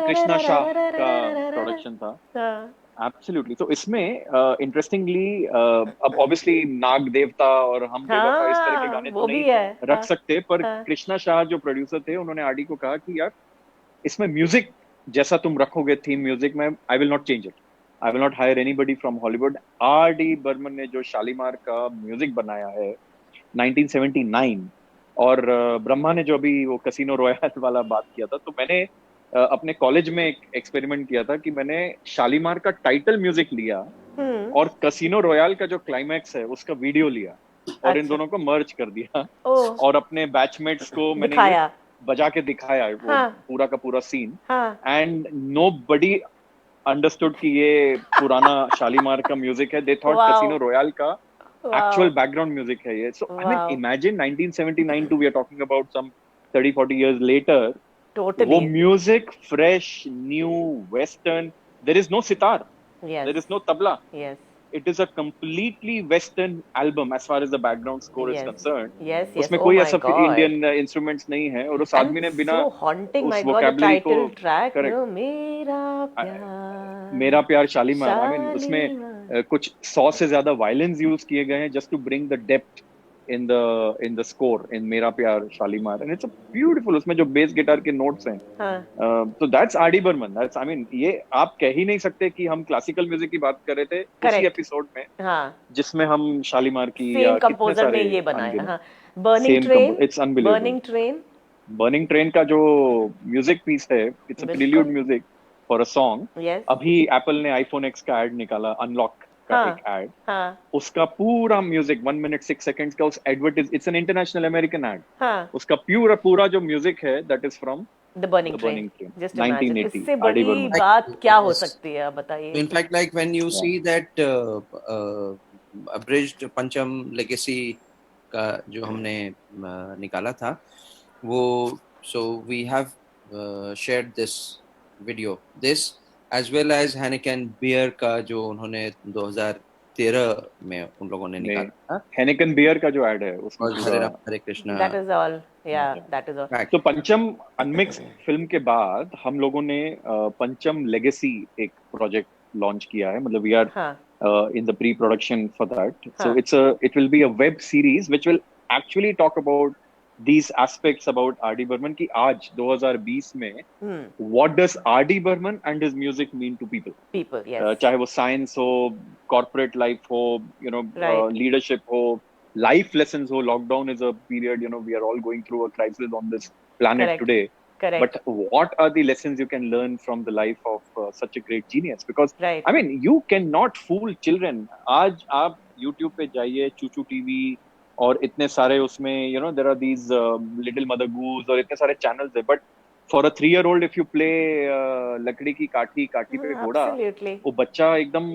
कृष्णा शाह का प्रोडक्शन था. Absolutely. तो इसमें इंटरेस्टिंगली अब ऑब्वियसली नाग देवता और हम बेवफा इस तरह के गाने तो नहीं रख सकते, पर कृष्णा शाह जो प्रोड्यूसर थे उन्होंने आरडी को कहा कि यार इसमें म्यूजिक जैसा तुम रखोगे थीम म्यूजिक में, I will not change it, I will not hire anybody from Hollywood. R.D. Burman ने जो शालीमार का म्यूजिक बनाया है 1979, और ब्रह्मा ने जो अभी वो कैसीनो रॉयल वाला बात किया था, तो मैंने अपने कॉलेज में एक एक्सपेरिमेंट किया था कि मैंने शालीमार का टाइटल म्यूजिक लिया और कैसीनो रॉयल का जो क्लाइमैक्स है उसका वीडियो लिया और इन दोनों को मर्ज कर दिया और अपने बैचमेट्स को मैंने बजा के दिखाया वो पूरा का पूरा सीन, एंड नोबडी अंडरस्टूड कि ये पुराना शालीमार का म्यूजिक है. दे थॉट कैसीनो रॉयल का एक्चुअल बैकग्राउंड म्यूजिक है ये. So I mean imagine 1979 to we are talking about some 30-40 years later. Totally. वो music fresh, new, western. There is no sitar, there is no tabla. It is a completely Western album as far as the background score is concerned. उसमें कोई ऐसा Indian instruments नहीं है, और उस आदमी ने बिना उस vocabulary को मेरा प्यार शालीमार, I mean उसमें कुछ 100 से ज्यादा violins use किए गए हैं just to bring the depth in the score in मेरा प्यार Shalimar, and it's a beautiful, उसमें जो bass guitar के notes हैं, तो that's R.D. Burman. That's, I mean, ये आप कह ही नहीं सकते कि हम क्लासिकल म्यूजिक की बात कर रहे थे उसी एपिसोड में, जिसमें हम शालीमार की या कितने सारे ये बनाया. बर्निंग ट्रेन का जो म्यूजिक पीस है, it's a prelude music for a song. अभी एप्पल ने iPhone X का एड निकाला, अनलॉक का एक एड, उसका पूरा म्यूजिक 1 minute 6 seconds का उस advertise, it's an international American ad, उसका पूरा जो म्यूजिक है that is from The Burning Train. Just 1980. इससे बड़ी बात क्या हो सकती है, आप बताइए. In fact, like when you see that abridged Pancham Legacy का जो हमने निकाला था, वो so we have shared this video, this as well as Heineken beer का जो उन्होंने 2013 में उन लोगों ने निकाला. Heineken beer का जो एड है उसमें हरे Krishna. That is all. Yeah, that is all. तो पंचम अनमिक्स फिल्म के बाद हम लोगों ने पंचम लेगेसी एक प्रोजेक्ट लॉन्च किया है, मतलब we are in the pre-production for that. So it will be a web series which will actually talk about these aspects about R.D. Burman की आज 2020 में what does R.D. Burman and his music mean to people? Yes. चाहे वो science हो, corporate life हो, leadership हो, life lessons ho. Lockdown is a period, we are all going through a crisis on this planet today. Correct. But what are the lessons you can learn from the life of such a great genius? Because I mean, you cannot fool children. आज आप YouTube पे जाइए, चूचू TV और इतने सारे उसमें there are these Little Mother Goose और इतने सारे channels है, but for a 3-year-old if you play लकड़ी की काठी पे घोड़ा, वो बच्चा एकदम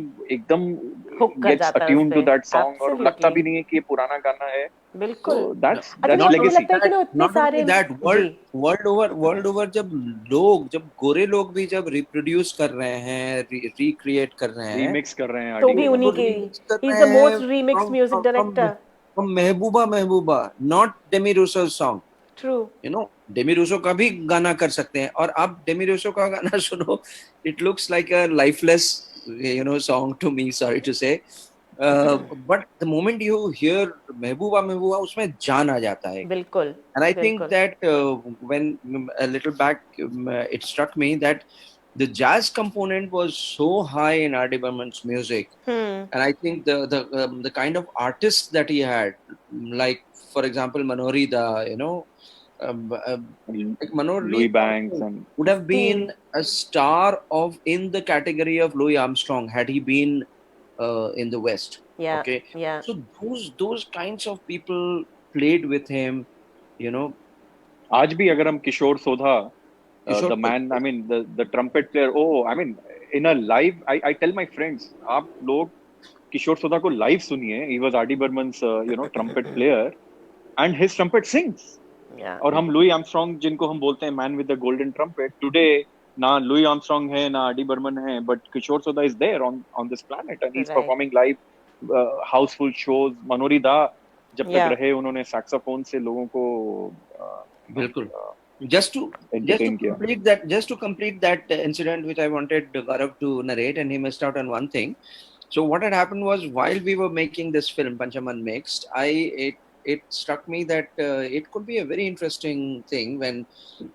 gets attuned to that song और लगता भी नहीं है कि ये पुराना गाना है. बिल्कुल. So that's legacy. Not only that, world over जब गोरे लोग भी जब reproduce कर रहे हैं, recreate कर रहे हैं, remix कर रहे हैं, तो भी उन्हीं के, he's the most remixed music director. From Mehbooba, not Demi Russo's song. True. Demi Russo का भी गाना कर सकते हैं, और आप डेमी रूसो का गाना सुनो, it looks like a lifeless song to me, sorry to say, but the moment you hear महबूबा उसमें जान आ जाता है. बिल्कुल. And I think that when a little back it struck me that the jazz component was so high in R.D. Burman's music, and I think the kind of artists that he had, like for example Manori Da, like Manoj Louis Banks and would have been a star in the category of Louis Armstrong had he been in the West. Yeah. Okay. Yeah. So those kinds of people played with him, you know. आज भी अगर हम किशोर सोधा, Kishore the man, I mean the trumpet player. Oh, I mean in a live, I tell my friends, आप लोग किशोर सोधा को live सुनिए. He was R.D. Burman's trumpet player, and his trumpet sings. Yeah. और हम लुई आर्मस्ट्रॉन्ग जिनको हम बोलते हैं man with the golden trumpet, today ना लुई आर्मस्ट्रॉन्ग है ना आर डी बर्मन है, बट किशोर सोदा is there on this planet and he is performing live housefull shows. Manori da जब तक रहे उन्होंने सैक्सोफोन से लोगों को बिल्कुल just to complete that incident which I wanted Gaurav to narrate, and he missed out on one thing. So what had happened was, while we were making this film Pancham Unmixed, it struck me that it could be a very interesting thing when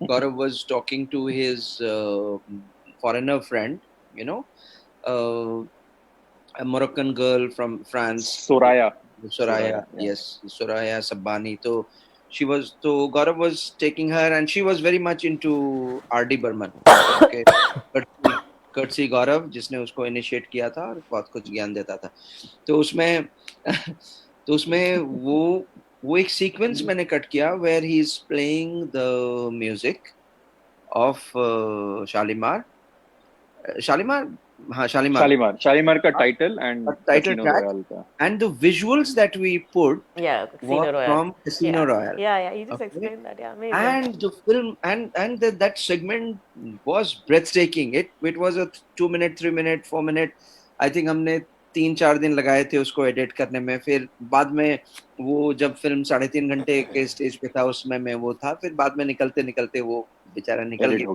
Gaurav was talking to his foreigner friend, a Moroccan girl from France, Soraya. Yes, Soraya Sabbani. So Gaurav was taking her, and she was very much into R.D. Burman. Okay, courtesy Gaurav, जिसने उसको initiate किया था और बहुत कुछ ज्ञान देता था. तो उसमें वो एक सीक्वेंस मैंने कट किया where he is playing the music of Shalimar का title and title track and the visuals that we put were from Casino Royale. Yeah, you just explained that. Yeah, amazing. And the film and that segment was breathtaking. It was a 2 minute, 3 minute, 4 minute. I think हमने 3-4 दिन लगाए थे उसको edit करने में. फिर बाद में वो जब फिल्म 3.5 घंटे के स्टेज पे था उसमें मैं वो था. फिर बाद में निकलते वो बेचारा निकल गया.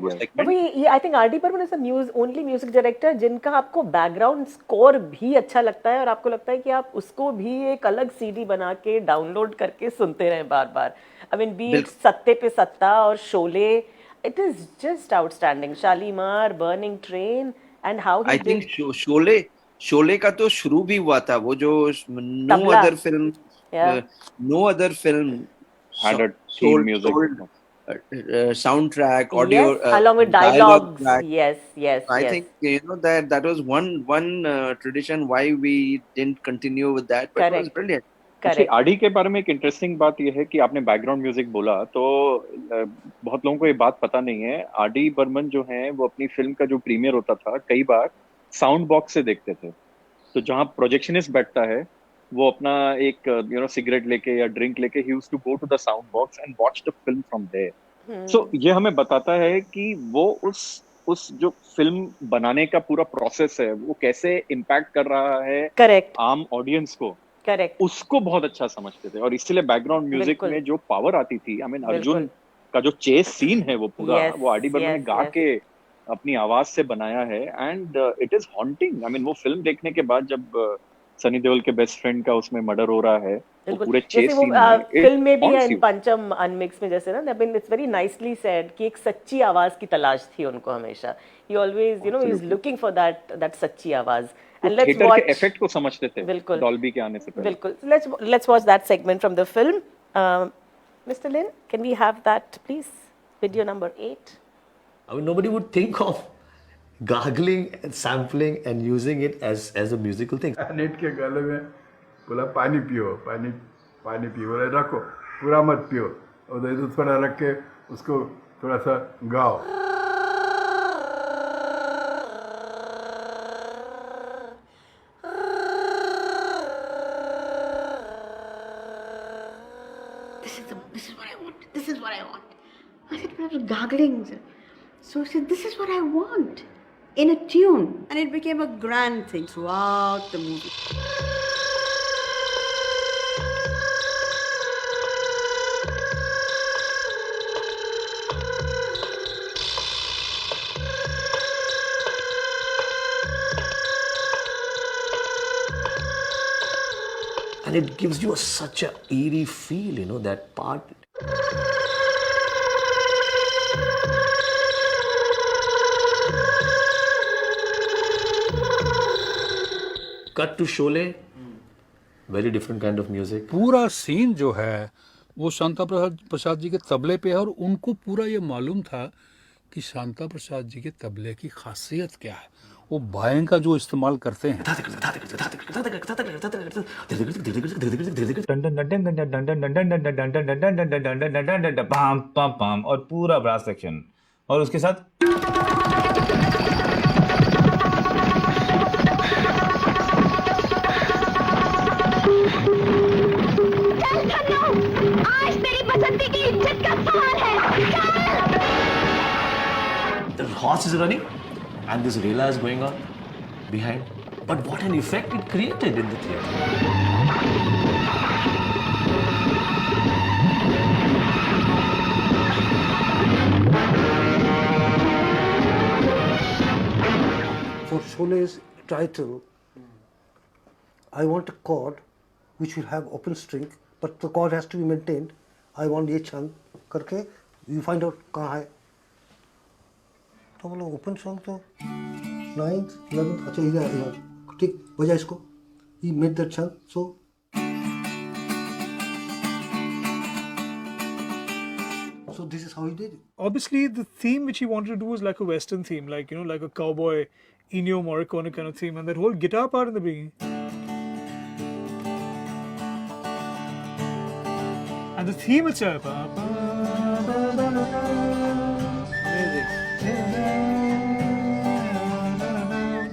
I think R.D. Burman is the only music director जिनका आपको बैकग्राउंड स्कोर भी अच्छा लगता है और आपको लगता है कि आप उसको भी एक अलग सीडी बना के डाउनलोड करके सुनते रहें बार-बार. I mean, be it सत्ते पे सत्ता और Sholay, it is just outstanding. Shalimar, Burning Train, and how he I think Sholay का तो शुरू भी हुआ था. वो जो no other film had a theme music. Soundtrack, audio, along with dialogues. Yes. I think that was one tradition why we didn't continue with that, but it was brilliant. RD के बारे में एक इंटरेस्टिंग बात यह है कि आपने background music बोला तो बहुत लोगों को ये बात पता नहीं है. आरडी बर्मन जो है वो अपनी फिल्म का जो प्रीमियर होता था कई बार साउंड बॉक्स से देखते थे. तो जहाँ प्रोजेक्शनिस्ट बैठता है वो अपना एक सिगरेट लेके या ड्रिंक लेके he used to go to the sound box and watch the film from there. So ये हमें बताता है कि वो उस जो फिल्म बनाने का पूरा प्रोसेस है वो कैसे इम्पैक्ट कर रहा है आम ऑडियंस को. उसको बहुत अच्छा समझते थे और इसलिए बैकग्राउंड म्यूजिक में जो पावर आती थी. आई मीन अर्जुन का जो चेस सीन है वो पूरा वो आर डी बर्मन ने गा के अपनी आवाज से बनाया है and it is haunting. I mean वो फिल्म देखने के बाद जब सनी देओल के बेस्ट फ्रेंड का उसमें मर्डर हो रहा है पूरे चेस सीन में फिल्म में भी है पंचम अनमिक्स में जैसे ना. आई mean it's very nicely said कि एक सच्ची आवाज की तलाश थी उनको हमेशा. ही always is looking for that सच्ची आवाज. And let's watch के इफेक्ट को समझते थे डॉल्बी के आने से पहले. बिल्कुल. Let's watch that segment from the film. Mr. Lin, can we have that please? Video number 8. I mean, nobody would think of gargling and sampling and using it as a musical thing. Net के गले में बोला पानी पियो, पानी पियो. बोला रखो, पूरा मत पियो. उधर तो थोड़ा रख के उसको थोड़ा सा गाओ. This is what I want. I said, but I was gargling. So I said, this is what I want. In a tune. And it became a grand thing throughout the movie. And it gives you such a eerie feel, that part. Cut to Sholay, very different kind of music. पूरा scene जो है वो शांता प्रसाद जी के तबले पे है, और उनको पूरा ये मालूम था कि शांता प्रसाद जी के तबले की खासियत क्या है। वो बाएं का जो इस्तेमाल करते हैं, और पूरा ब्रास सेक्शन, और उसके साथ आज मेरी बसंती की इज्जत का सवाल है। The horse is running and this Leela is going on behind. But what an effect it created in the theatre. For Shole's title, I want a chord which will have open string, but the chord has to be maintained. I want ये छंद करके you find out कहाँ है। तो बोलो open song तो 9th 11th, अच्छा इधर ठीक बजा इसको। He made that chant, so this is how he did it. Obviously, the theme which he wanted to do was like a Western theme, like, you know, like a cowboy, Ennio Morricone kind of theme, and that whole guitar part in the beginning. And the theme itself.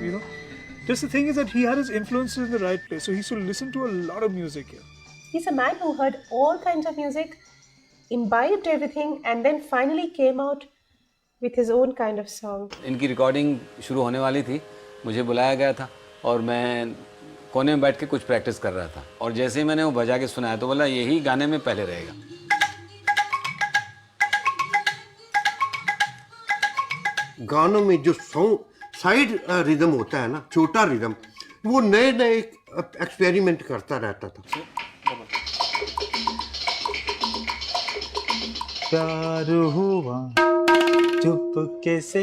You know, just the thing is that he had his influences in the right place, so he used to listen to a lot of music here. He's a man who heard all kinds of music, imbibed everything, and then finally came out with his own kind of song. इनकी recording शुरू होने वाली थी, मुझे बुलाया गया था और मैं कोने में बैठ के कुछ प्रैक्टिस कर रहा था, और जैसे ही मैंने वो बजा के सुनाया तो बोला यही गाने में पहले रहेगा। गानों में जो साइड रिदम होता है ना, छोटा रिदम, वो नए नए एक्सपेरिमेंट करता रहता था। प्यार हुआ चुपके से,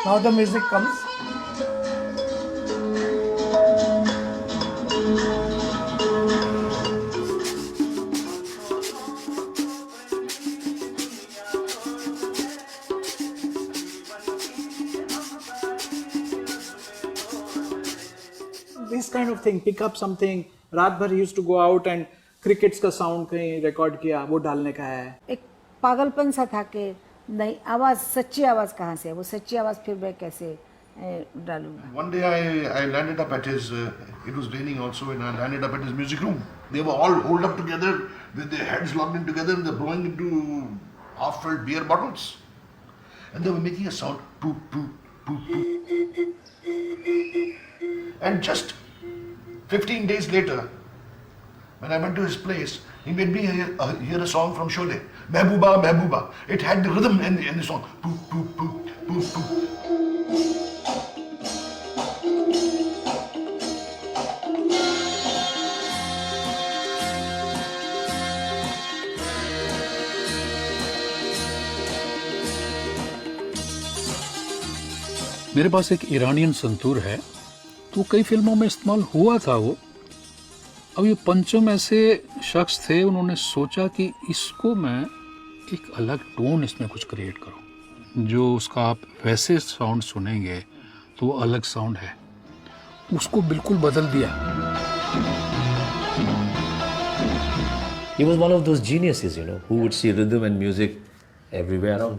Now the music comes. This kind of thing, pick up something. रात भर he used to go out and crickets का sound कहीं record किया, वो डालने का है। एक पागलपन सा था कि नहीं, आवाज, सच्ची आवाज कहाँ से है, वो सच्ची आवाज फिर मैं कैसे डालूंगा। One day I landed up at his, it was raining also, and I landed up at his music room. They were all holed up together with their heads locked in together, and they're blowing into half-filled beer bottles, and they were making a sound, toot toot toot toot. And just 15 days later, when I went to his place, he made me hear a song from Sholay, Mehbooba, Mehbooba. It had the rhythm in the song, toot toot toot toot toot. मेरे पास एक Iranian santoor है, तो कई फिल्मों में इस्तेमाल हुआ था वो। अब ये पंचम ऐसे शख्स थे, उन्होंने सोचा कि इसको मैं एक अलग टोन इसमें कुछ क्रिएट करूं, जो उसका आप वैसे साउंड सुनेंगे तो वो अलग साउंड है, उसको बिल्कुल बदल दिया। He was one of those geniuses, you know, who would see rhythm and music everywhere around.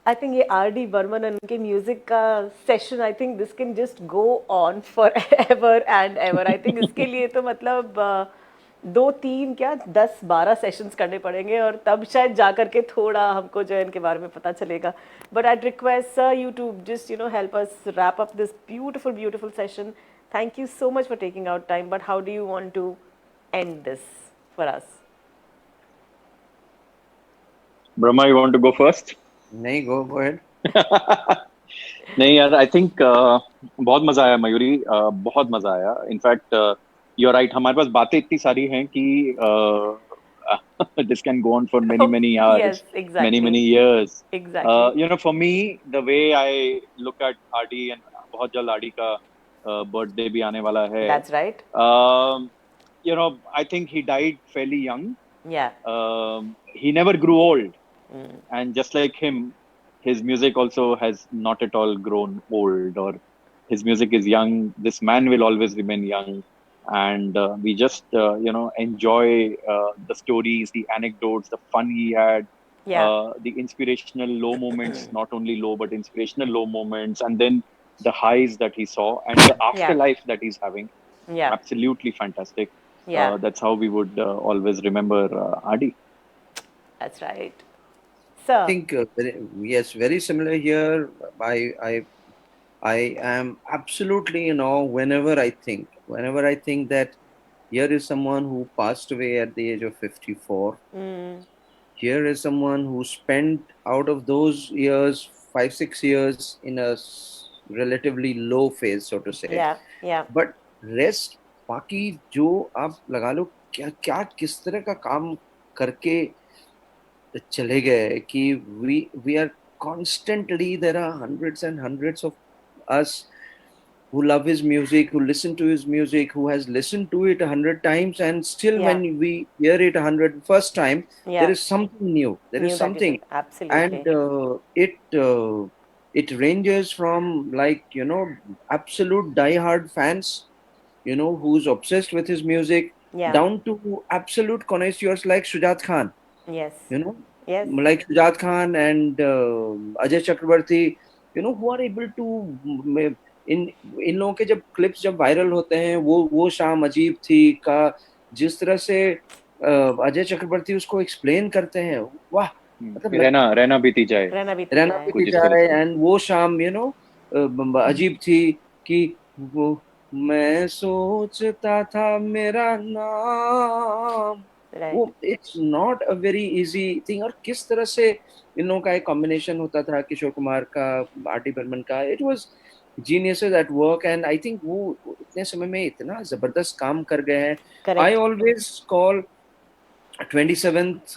I think ये R.D. बर्मन उनके म्यूजिक का session, I think this can just go on for ever and ever. I think इसके लिए तो मतलब 2-3 क्या 10-12 sessions करने पड़ेंगे, और तब शायद जा कर के थोड़ा हमको जो है इनके बारे में पता चलेगा। But I request sir you to just help us wrap up this beautiful session. Thank you so much for taking out time, but how do you want to end this for us? Brahma, you want to go first? नहीं, go ahead. नहीं यार, I think बहुत मजा आया मयूरी, बहुत मजा आया। In fact you are right, हमारे पास बातें इतनी सारी हैं कि this can go on for many hours. Yes, exactly. Many years. Exactly. You know, for me, the way I look at RD, and बहुत जल्द RD का birthday भी आने वाला है. That's right. You know, I think he died fairly young. Yeah. He never grew old. And just like him, his music also has not at all grown old, or his music is young. This man will always remain young. And we just, you know, enjoy the stories, the anecdotes, the fun he had, the inspirational low moments, not only low, but inspirational low moments, and then the highs that he saw and the afterlife that he's having. Yeah. Absolutely fantastic. Yeah. That's how we would always remember RD. That's right. So I think very similar here. I am absolutely in awe whenever I think that here is someone who passed away at the age of 54. Here is someone who spent out of those years 5-6 years in a relatively low phase, so to say. Yeah, yeah. But rest बाकी जो आप लगा लो क्या किस तरह का काम करके चले गए कि we are constantly, there are hundreds and hundreds of us who love his music, who listen to his music, who has listened to it 100 times, and still when we hear it 101st time, there is something new. There is something. Absolutely. And it ranges from, like, you know, absolute diehard fans, you know, who's obsessed with his music, down to absolute connoisseurs like Shujat Khan. Yes. You know, yes. Like Shujat Khan and Ajay Chakrabarti, you know, who are able to इन लोगों के जब clips जब viral होते हैं, वो शाम अजीब थी का जिस तरह से अजय चक्रवर्ती उसको एक्सप्लेन करते हैं, वाह, मतलब रहना बीती जाए एंड वो शाम, यू नो, अजीब थी कि वो मैं सोचता था मेरा नाम, वो it's not a very easy thing. और किस तरह से इन लोगों का एक कॉम्बिनेशन होता था, किशोर कुमार का, आर.डी. बर्मन का. It was geniuses at work, and I think वो इतने समय में इतना जबरदस्त काम कर गए हैं. I always call 27th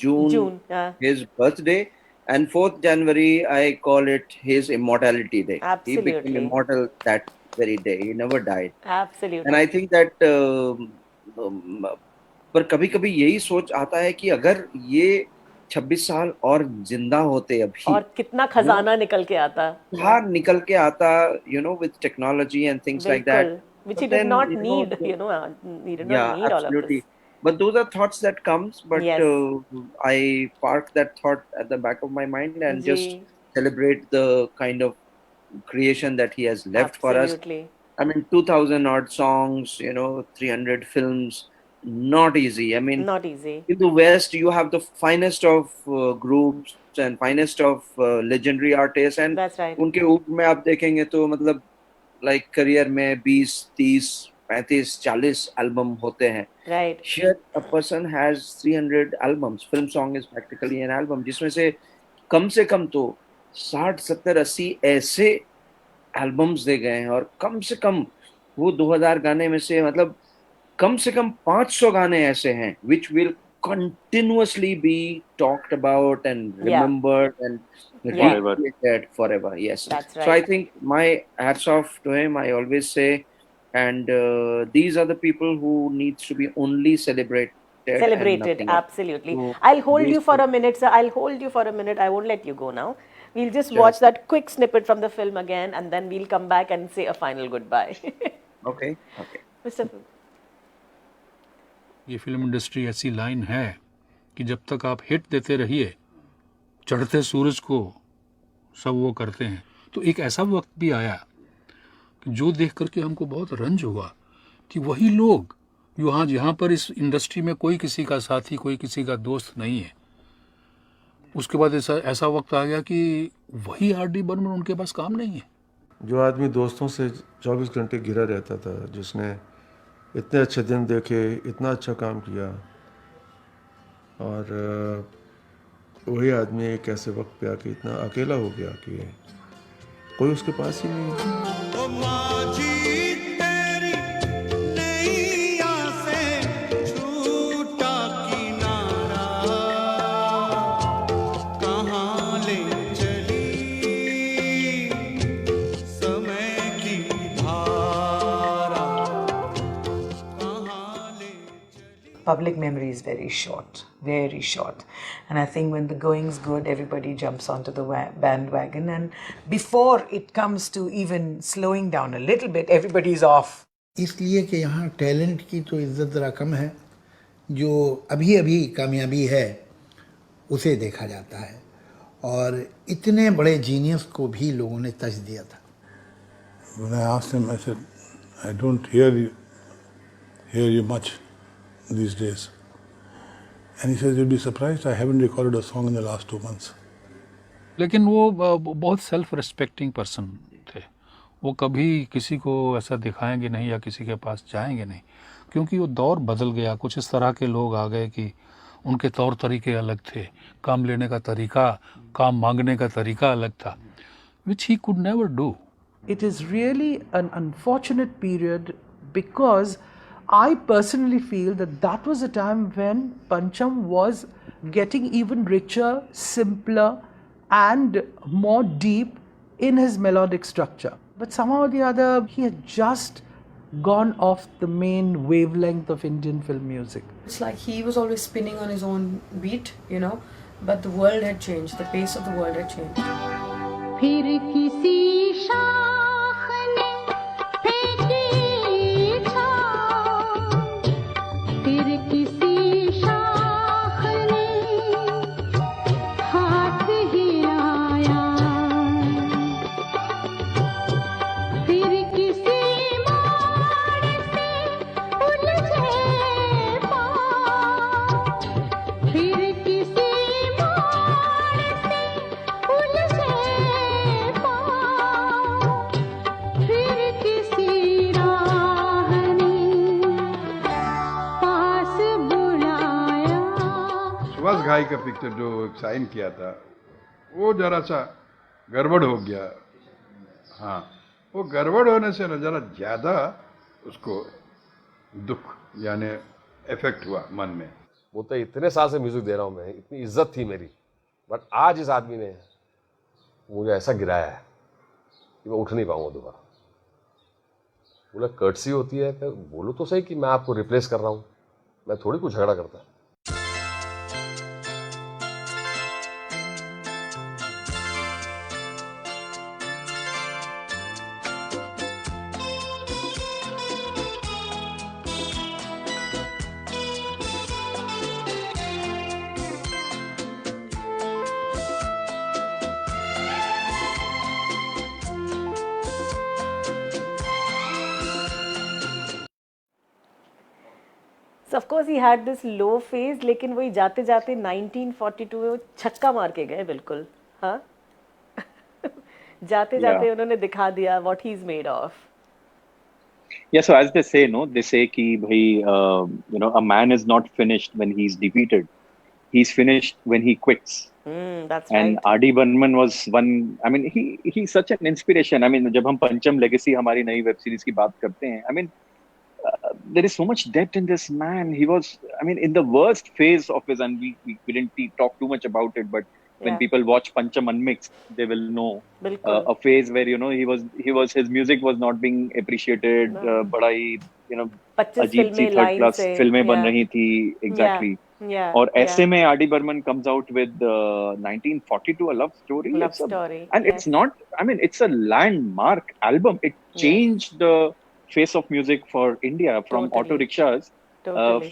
June his birthday, and 4th January I call it his immortality day. Absolutely. He became immortal that very day. He never died. Absolutely. And I think that पर कभी-कभी यही सोच आता है कि अगर ये 26 साल और जिंदा होते अभी, और कितना खजाना निकल के आता, निकल के आता, you know, with technology and things like that, which he did not need, you know, he did not need all of this. But those are thoughts that comes, but I park that thought at the back of my mind and just celebrate the kind of creation that he has left for us. I mean, 2000 odd songs, you know, 300 films. Not easy. I mean, not easy. In the West, you have the finest of groups and finest of legendary artists, and that's right. उनके ऊपर में आप देखेंगे तो मतलब like career में 20, 30, 35, 40 album होते हैं. Right. Here a person has 300 albums. Film song is practically an album, जिसमें से कम तो 60, 70, 80 ऐसे albums दे गए हैं, और कम से कम वो 2000 गाने में से मतलब कम से कम 500 गाने ऐसे हैं which will continuously be talked about and remembered and repeated forever. Yes. That's right. So I think my hats off to him, I always say, and these are the people who needs to be only celebrated. Absolutely. So, I'll hold you for a minute, sir. I'll hold you for a minute. I won't let you go now. We'll just watch that quick snippet from the film again, and then we'll come back and say a final goodbye. Okay. Mr. ये film industry ऐसी line है कि जब तक आप hit देते रहिए, चढ़ते सूरज को सब वो करते हैं. तो एक ऐसा वक्त भी आया कि जो देख करके हमको बहुत रंज हुआ कि वही लोग जहाँ पर इस इंडस्ट्री में कोई किसी का साथी, कोई किसी का दोस्त नहीं है, उसके बाद ऐसा वक्त आ गया कि वही आर.डी. बर्मन उनके पास काम नहीं है. जो आदमी दोस्तों से 24 घंटे घिरा रहता था, जिसने इतने अच्छे दिन देखे, इतना अच्छा काम किया, और वही आदमी एक ऐसे वक्त पे आके इतना अकेला हो गया कि कोई उसके पास ही नहीं है. public memory is very short, very short. And I think when the going's good, everybody jumps onto the bandwagon. And before it comes to even slowing down a little bit, everybody's off. इसलिए कि यहाँ talent की तो इज्जत ज़रा कम है, जो अभी अभी कामयाबी है उसे देखा जाता है, और इतने बड़े जीनियस को भी लोगों ने तज दिया था. When I asked him, I said, I don't hear you much these days. And he says, you'll be surprised, I haven't recorded a song in the last 2 months. लेकिन वो बहुत सेल्फ रिस्पेक्टिंग पर्सन थे. वो कभी किसी को ऐसा दिखाएंगे नहीं या किसी के पास जाएंगे नहीं, क्योंकि वो दौर बदल गया. कुछ इस तरह के लोग आ गए कि उनके तौर तरीके अलग थे, काम लेने का तरीका, काम मांगने का तरीका अलग था, which he could never do. It is really an unfortunate period because I personally feel that that was a time when Pancham was getting even richer, simpler and more deep in his melodic structure. But somehow or the other, he had just gone off the main wavelength of Indian film music. It's like he was always spinning on his own beat, you know, but the world had changed, the pace of the world had changed. फिर किसी शाख ने फेंकी छाँव, फिर किसी शाख ने हाथ हिलाया, फिर किसी मोड़ से उलझे पाँव, फिर किसी मोड़ से उलझे फिर किसी राह ने पास बुलाया. सुभाष घाई का पिक्चर जो साइन किया था वो जरा सा गड़बड़ हो गया. हाँ, वो गड़बड़ होने से ना जरा ज़्यादा उसको दुख यानी इफेक्ट हुआ मन में. वो तो इतने साल से म्यूजिक दे रहा हूँ मैं, इतनी इज्जत थी मेरी, बट आज इस आदमी ने मुझे ऐसा गिराया है कि मैं उठ नहीं पाऊंगा दोबारा. बोला कर्टसी होती है, बोलो तो सही कि मैं आपको रिप्लेस कर रहा हूँ, मैं थोड़ी कुछ झगड़ा करता. So of course he had this low phase, लेकिन वही जाते जाते 1942 में वो छक्का मार के गए बिल्कुल. हाँ जाते जाते उन्होंने दिखा दिया what he's made of. Yeah, so as they say, no, they say कि भाई you know, a man is not finished when he's defeated. He's finished when he quits. That's and right. R.D. Burman was one. I mean, he's such an inspiration. I mean, जब हम पंचम legacy हमारी नई web series की बात करते हैं, I mean, there is so much depth in this man. He was, I mean, in the worst phase of his, and we didn't talk too much about it, but when people watch Pancham Unmixed, they will know a phase where, you know, his music was not being appreciated. बड़ा ही, you know, अजीब सी third class फिल्में बन रही थी. Exactly. और ऐसे में R.D. Burman comes out with 1942, a love story. Love story. And it's not, I mean, it's a landmark album. It changed the face of music for India from auto rickshaws.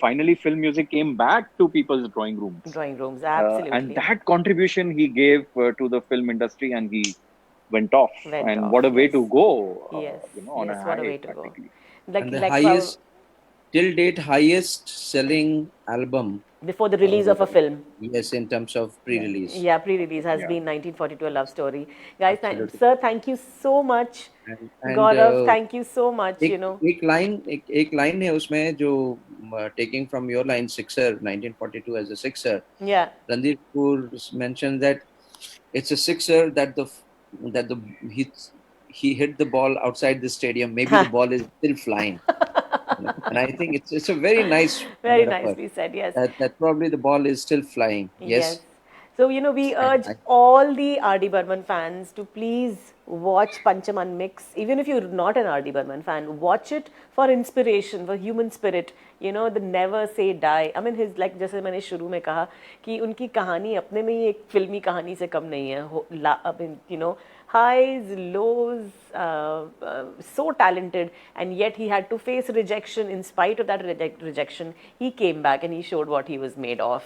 Finally, film music came back to people's drawing rooms. Drawing rooms, absolutely. And that contribution he gave to the film industry, and he went off. What a way to go! You know, on a what a high, way to go. And the highest, till date, highest selling album before the release of a film. Yes, in terms of pre-release. Yeah, pre-release has been 1942, A Love Story. Guys, sir, thank you so much. And Gaurav, thank you so much. You know, एक line है उसमें जो taking from your line Sixer 1942 as a sixer. Yeah. Randir Kapoor mentioned that it's a sixer that he hit the ball outside the stadium. Maybe the ball is still flying. And I think it's a very nice very nicely said. Yes. That probably the ball is still flying. Yes. So, you know, we urge all the R.D. Burman fans to please watch Pancham Unmix. Even if you're not an R.D. Burman fan, watch it for inspiration, for human spirit. You know, the never say die. I mean, his, like, जैसे मैंने शुरू में कहा कि उनकी कहानी अपने में ही एक फिल्मी कहानी से कम नहीं है. I mean, you know, highs, lows, so talented, and yet he had to face rejection. In spite of that rejection, he came back and he showed what he was made of.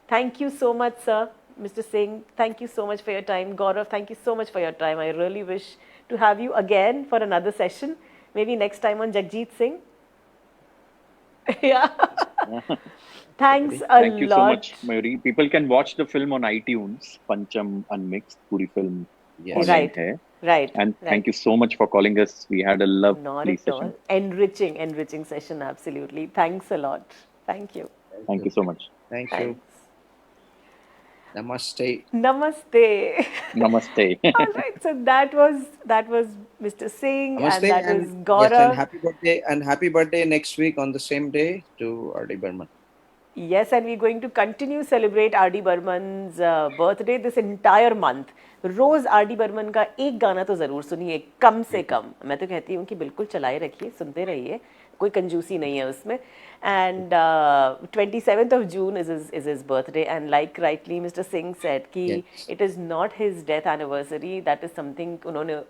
Thank you so much, sir. Mr. Singh, thank you so much for your time. Gaurav, thank you so much for your time. I really wish to have you again for another session. Maybe next time on Jagjit Singh. Yeah. Thanks a lot. Thank you so much, Mayuri. People can watch the film on iTunes, Pancham Unmixed, puri film. Yes. Right. Right. And thank you so much for calling us. We had a lovely Not at session. all. Enriching session, absolutely. Thanks a lot. Thank you. Thank you so much. Thank you. Namaste. Namaste. Namaste. All right. So that was Mr. Singh, Namaste, and that was yes, Gaurav. and happy birthday next week on the same day to R.D. Burman. Yes, and we're going to continue celebrate R.D. Burman's birthday this entire month. Rose R.D. Burman का एक गाना तो जरूर सुनिए, कम से कम. मैं तो कहती हूँ कि बिल्कुल चलाए रखिए, सुनते रहिए, कोई कंजूसी नहीं है उसमें. And 27th of June is his birthday, and like rightly Mr. Singh said कि it is not his death anniversary, that is something उन्होंने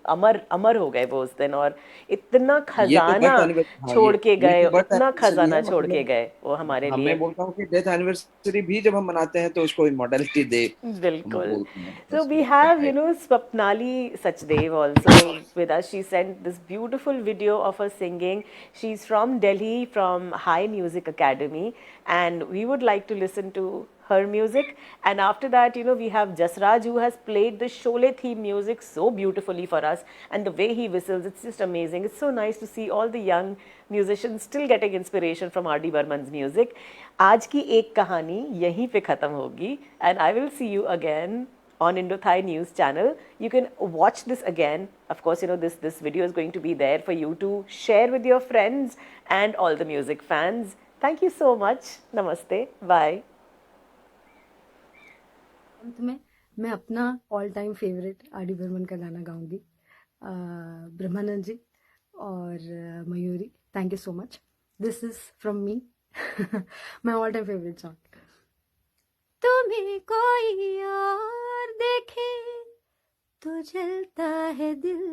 अमर हो गए वो उस दिन, और इतना खजाना छोड़ के गए, उतना खजाना छोड़ के गए वो हमारे लिए. मैं बोलता हूँ कि डेथ एनिवर्सरी भी जब हम मनाते हैं तो उसको इमॉर्टैलिटी दे. बिल्कुल. So we have, you know, Swapnali Sachdev also with us. She sent this beautiful video of her singing. She's from Delhi, from High Music Academy, and we would like to listen to her music. And after that, you know, we have Jasraj, who has played the Sholay theme music so beautifully for us, and the way he whistles, it's just amazing. It's so nice to see all the young musicians still getting inspiration from R.D. Burman's music. आज की एक कहानी यहीं पे खत्म होगी, and I will see you again on Indo-Thai News channel. You can watch this again. Of course, you know, this video is going to be there for you to share with your friends and all the music fans. Thank you so much. Namaste. Bye. अंत में मैं अपना all time favourite R.D. Burman का गाना गाऊंगी. ब्रह्मानंद जी और Mayuri, thank you so much. This is from me, my all time favourite song. तुम्हें कोई और देखे तो जलता है दिल,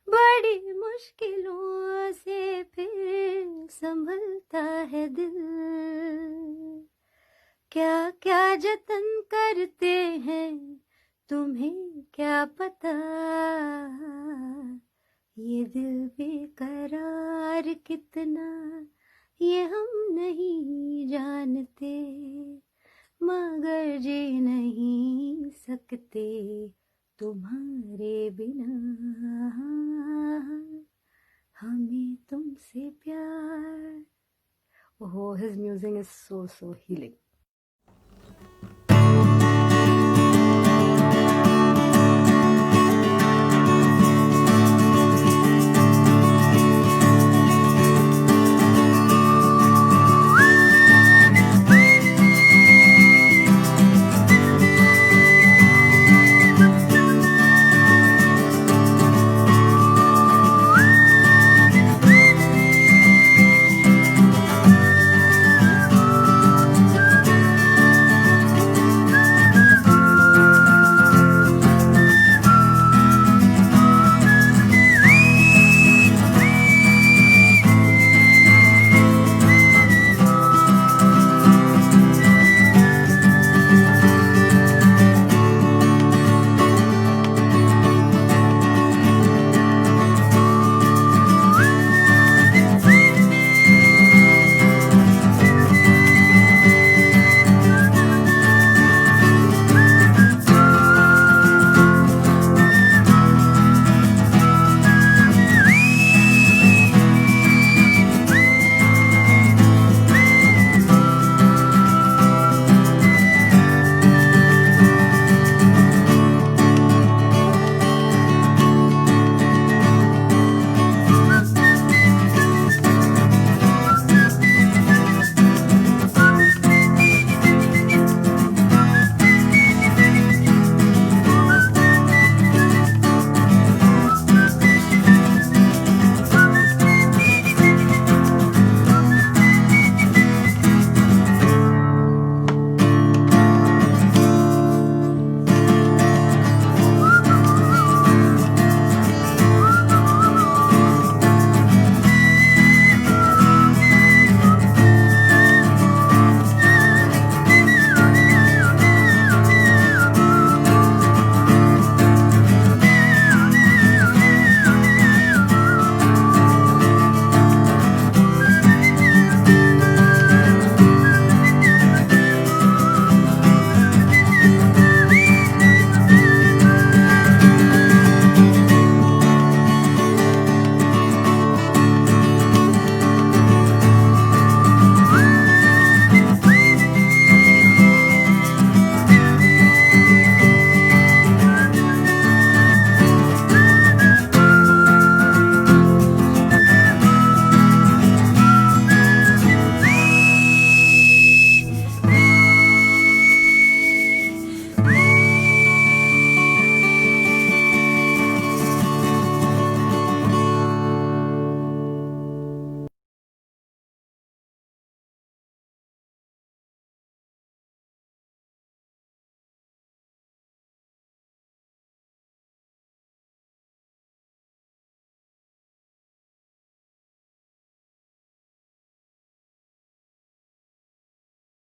बड़ी मुश्किलों से फिर संभलता है दिल. क्या क्या जतन करते हैं तुम्हें क्या पता, ये दिल बेकरार कितना ये हम नहीं जानते, मगर जी नहीं सकते तुम्हारे बिना, हमें तुमसे प्यार. Oh, his music is so healing.